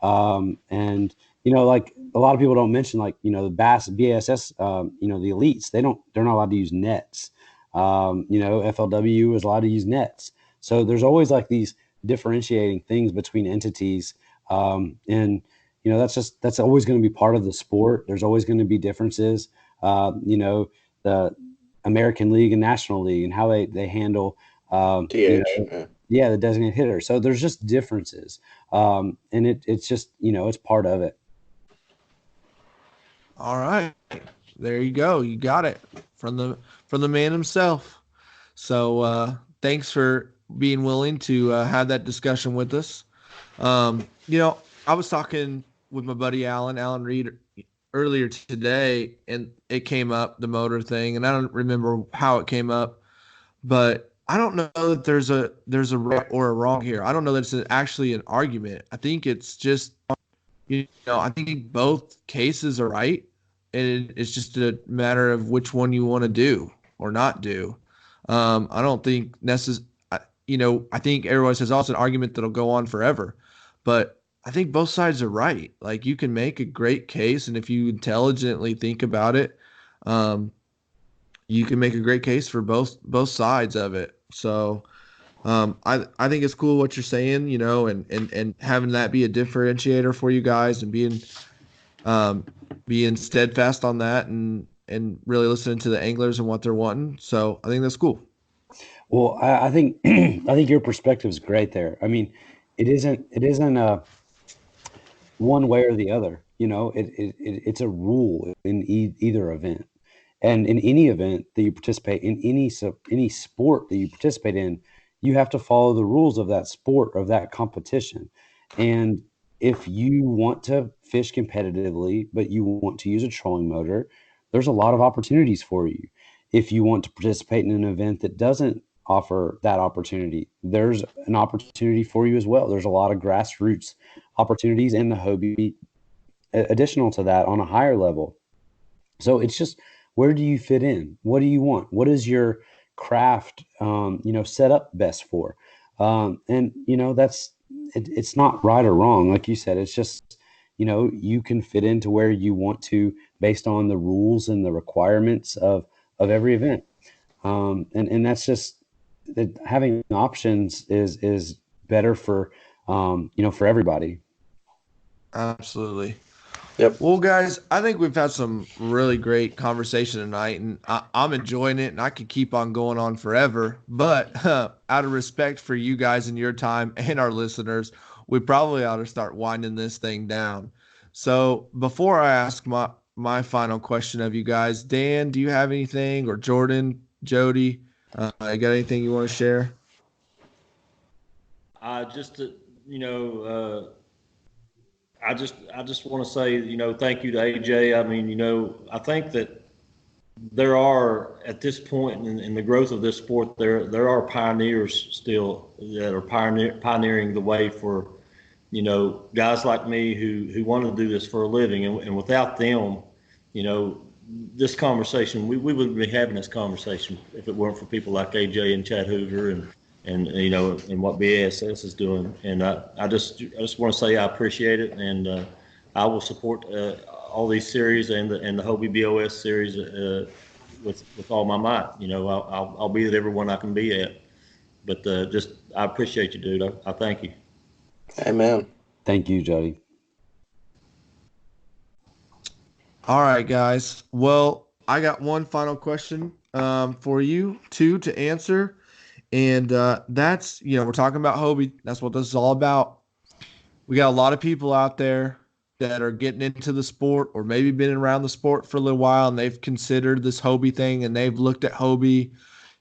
S6: And, like a lot of people don't mention, like, the BASS, the elites, they're not allowed to use nets. FLW is allowed to use nets. So there's always like these differentiating things between entities. And, that's always going to be part of the sport. There's always going to be differences. The American League and National League and how they handle, the designated hitter. So there's just differences. And it's just, it's part of it.
S1: All right, there you go. You got it from the man himself. So thanks for being willing to have that discussion with us. I was talking with my buddy Alan Reed earlier today, and it came up, the motor thing, and I don't remember how it came up, but I don't know that there's a right or a wrong here. I don't know that it's actually an argument. I think it's just, I think both cases are right, and it's just a matter of which one you want to do or not do. I don't think I think everyone says, oh, it's an argument that'll go on forever, but I think both sides are right. Like, you can make a great case, and if you intelligently think about it, you can make a great case for both sides of it. So I think it's cool what you're saying, and having that be a differentiator for you guys, and being steadfast on that, and really listening to the anglers and what they're wanting. So I think that's cool.
S6: Well, I think I think your perspective is great there. I mean, it isn't one way or the other. It's a rule in either event, and in any event that you participate in, any sport that you participate in, you have to follow the rules of that sport, of that competition. And if you want to fish competitively, but you want to use a trolling motor, there's a lot of opportunities for you. If you want to participate in an event that doesn't offer that opportunity, there's an opportunity for you as well. There's a lot of grassroots opportunities in the Hobie additional to that on a higher level. So it's just, where do you fit in? What do you want? What is your craft, set up best for? And it's not right or wrong. Like you said, it's just, you can fit into where you want to based on the rules and the requirements of every event. And that's just, that having options is better for, for everybody.
S1: Absolutely.
S2: Yep.
S1: Well, guys, I think we've had some really great conversation tonight, and I'm enjoying it, and I could keep on going on forever. But out of respect for you guys and your time and our listeners, we probably ought to start winding this thing down. So before I ask my final question of you guys, Dan, do you have anything, or Jordan, Jody, got anything you want to share?
S3: I just want to say, thank you to AJ. I mean, I think that there are, at this point in the growth of this sport, there are pioneers still that are pioneering the way for, guys like me who want to do this for a living. And without them, this conversation, we wouldn't be having this conversation if it weren't for people like AJ and Chad Hoover and what BASS is doing. And I just want to say I appreciate it, and I will support all these series and the Hobie BOS series with all my might. I'll be at every one I can be at. But I appreciate you, dude. I thank you.
S2: Amen.
S6: Thank you, Jody.
S1: All right, guys. Well, I got one final question for you two to answer. And that's, we're talking about Hobie. That's what this is all about. We got a lot of people out there that are getting into the sport or maybe been around the sport for a little while, and they've considered this Hobie thing, and they've looked at Hobie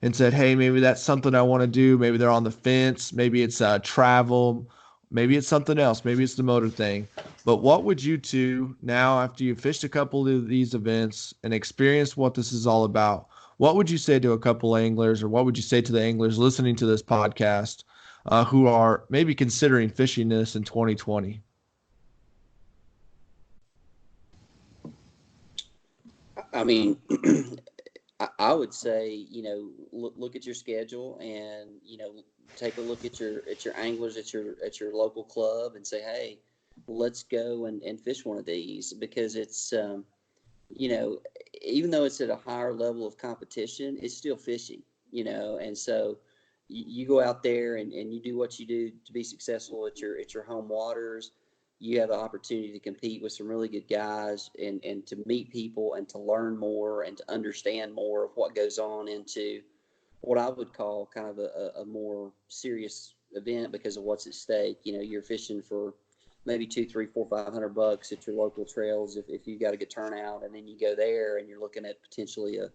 S1: and said, hey, maybe that's something I want to do. Maybe they're on the fence. Maybe it's travel. Maybe it's something else. Maybe it's the motor thing. But what would you two, now after you've fished a couple of these events and experienced what this is all about, what would you say to a couple anglers, or what would you say to the anglers listening to this podcast who are maybe considering fishing this in 2020?
S4: I mean, I would say, look at your schedule and, take a look at your anglers at your local club and say, hey, let's go and fish one of these, because it's, even though it's at a higher level of competition, it's still fishing, and so you go out there and you do what you do to be successful at your home waters. You have the opportunity to compete with some really good guys and to meet people and to learn more and to understand more of what goes on into what I would call kind of a more serious event because of what's at stake. You're fishing for maybe $200, $300, $400, $500 at your local trails if you got a good turnout, and then you go there and you're looking at potentially a $4,000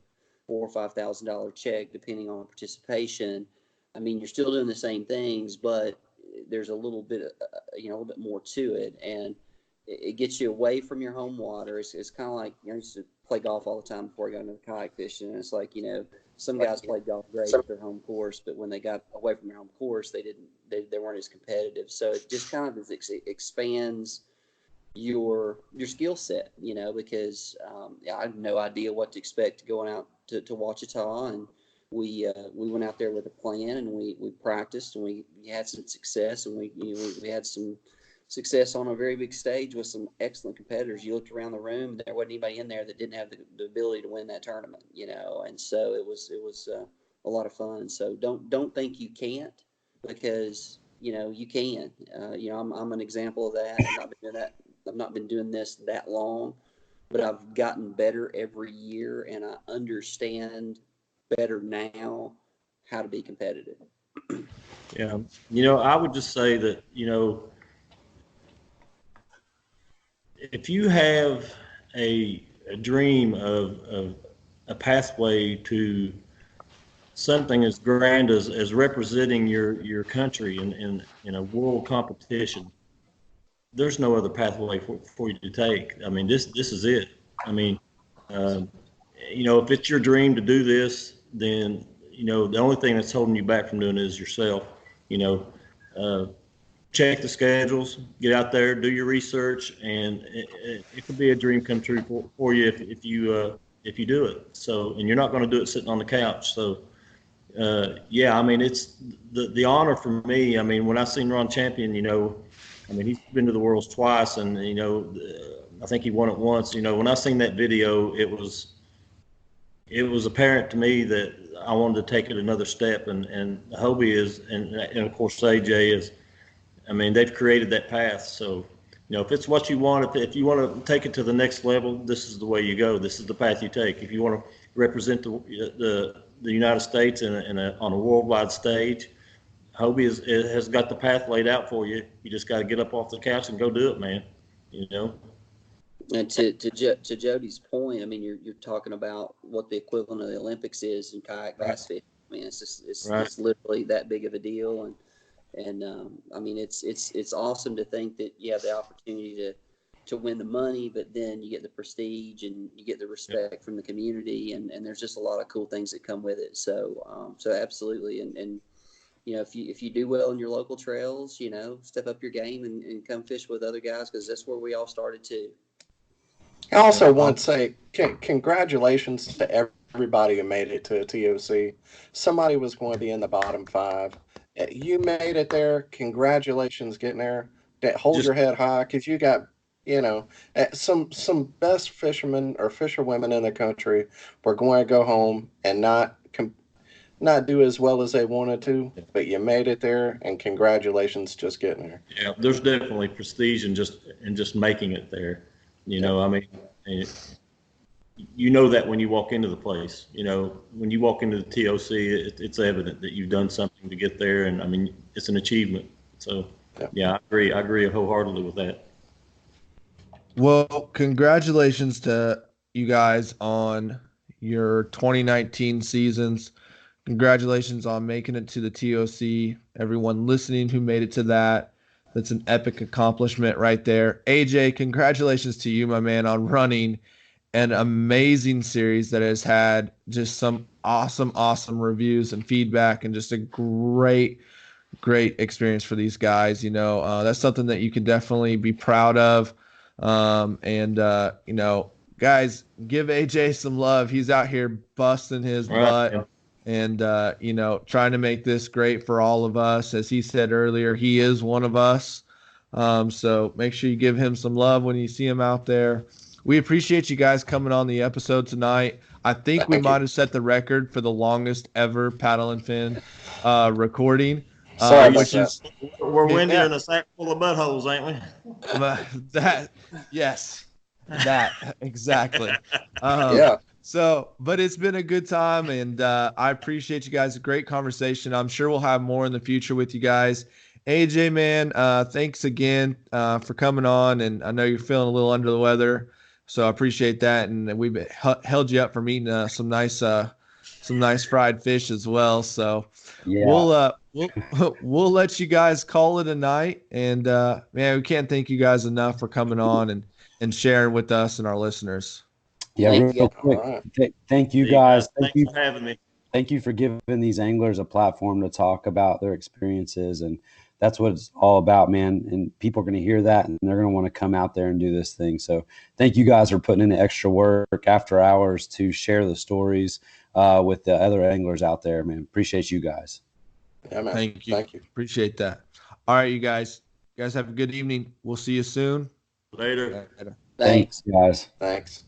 S4: or $5,000 check depending on participation. I mean, you're still doing the same things, but there's a little bit, a little bit more to it, and it gets you away from your home water. It's kind of like, I used to play golf all the time before I got into kayak fishing, and it's like, some guys played golf great at their home course, but when they got away from their home course, they weren't as competitive. So it just kind of expands your skill set, because I had no idea what to expect going out to Ouachita, and we went out there with a plan, and we practiced, and we had some success, and we had some success on a very big stage with some excellent competitors. You looked around the room, and there wasn't anybody in there that didn't have the ability to win that tournament, and so it was a lot of fun. So don't think you can't, because you can. I'm an example of that. I've not been doing this that long, but I've gotten better every year, and I understand better now how to be competitive.
S3: Yeah. I would just say that, if you have a dream of a pathway to something as grand as representing your country in a world competition, there's no other pathway for you to take. I mean, this is it. I mean, if it's your dream to do this, then, the only thing that's holding you back from doing it is yourself. Check the schedules, get out there, do your research, and it could be a dream come true for you if you do it. So, and you're not going to do it sitting on the couch. So, I mean, it's the honor for me. I mean, when I seen Ron Champion, I mean, he's been to the Worlds twice, and I think he won it once. When I seen that video, it was apparent to me that I wanted to take it another step, and Hobie is, and of course AJ is. I mean, they've created that path. So, if it's what you want, if you want to take it to the next level, this is the way you go. This is the path you take. If you want to represent the United States on a worldwide stage, Hobie has got the path laid out for you. You just got to get up off the couch and go do it, man.
S4: And to Jody's point, I mean, you're talking about what the equivalent of the Olympics is in kayak bass fishing. I mean, it's literally that big of a deal, and I mean, it's awesome to think that you have the opportunity to win the money, but then you get the prestige and you get the respect from the community, and there's just a lot of cool things that come with it. So absolutely, and if you do well in your local trails, step up your game and come fish with other guys, because that's where we all started too.
S2: I also want to say congratulations to everybody who made it to a TOC. Somebody was going to be in the bottom 5. You made it there. Congratulations getting there. Hold your head high because you got, some best fishermen or fisherwomen in the country were going to go home and not do as well as they wanted to, but you made it there, and congratulations just getting there.
S3: Yeah, there's definitely prestige in just making it there. I mean, you know that when you walk into the place. When you walk into the TOC, it's evident that you've done something to get there, and I mean, it's an achievement. So, yeah, I agree wholeheartedly with that.
S1: Well, congratulations to you guys on your 2019 seasons. Congratulations on making it to the TOC. Everyone listening who made it to that. That's an epic accomplishment right there. AJ, congratulations to you, my man, on running an amazing series that has had just some awesome reviews and feedback and just a great experience for these guys. That's something that you can definitely be proud of. Guys, give AJ some love. He's out here busting his butt. And, trying to make this great for all of us. As he said earlier, he is one of us. So make sure you give him some love when you see him out there. We appreciate you guys coming on the episode tonight. I think we might have set the record for the longest ever Paddle and Fin recording.
S3: We're windy in a sack full of buttholes, ain't we?
S1: That exactly. So, but it's been a good time, and I appreciate you guys. A great conversation. I'm sure we'll have more in the future with you guys. AJ, man, thanks again for coming on, and I know you're feeling a little under the weather, so I appreciate that. And we've held you up from eating some nice fried fish as well. So we'll let you guys call it a night. And man, we can't thank you guys enough for coming on and sharing with us and our listeners.
S6: Yeah, real quick. Thank you guys.
S3: Thanks for having me.
S6: Thank you for giving these anglers a platform to talk about their experiences, and that's what it's all about, man. And people are going to hear that, and they're going to want to come out there and do this thing. So thank you guys for putting in the extra work after hours to share the stories with the other anglers out there, man. Appreciate you guys.
S2: Yeah, man.
S1: Thank you. Appreciate that. All right, you guys. You guys have a good evening. We'll see you soon.
S3: Later.
S6: Thanks, guys.
S2: Thanks.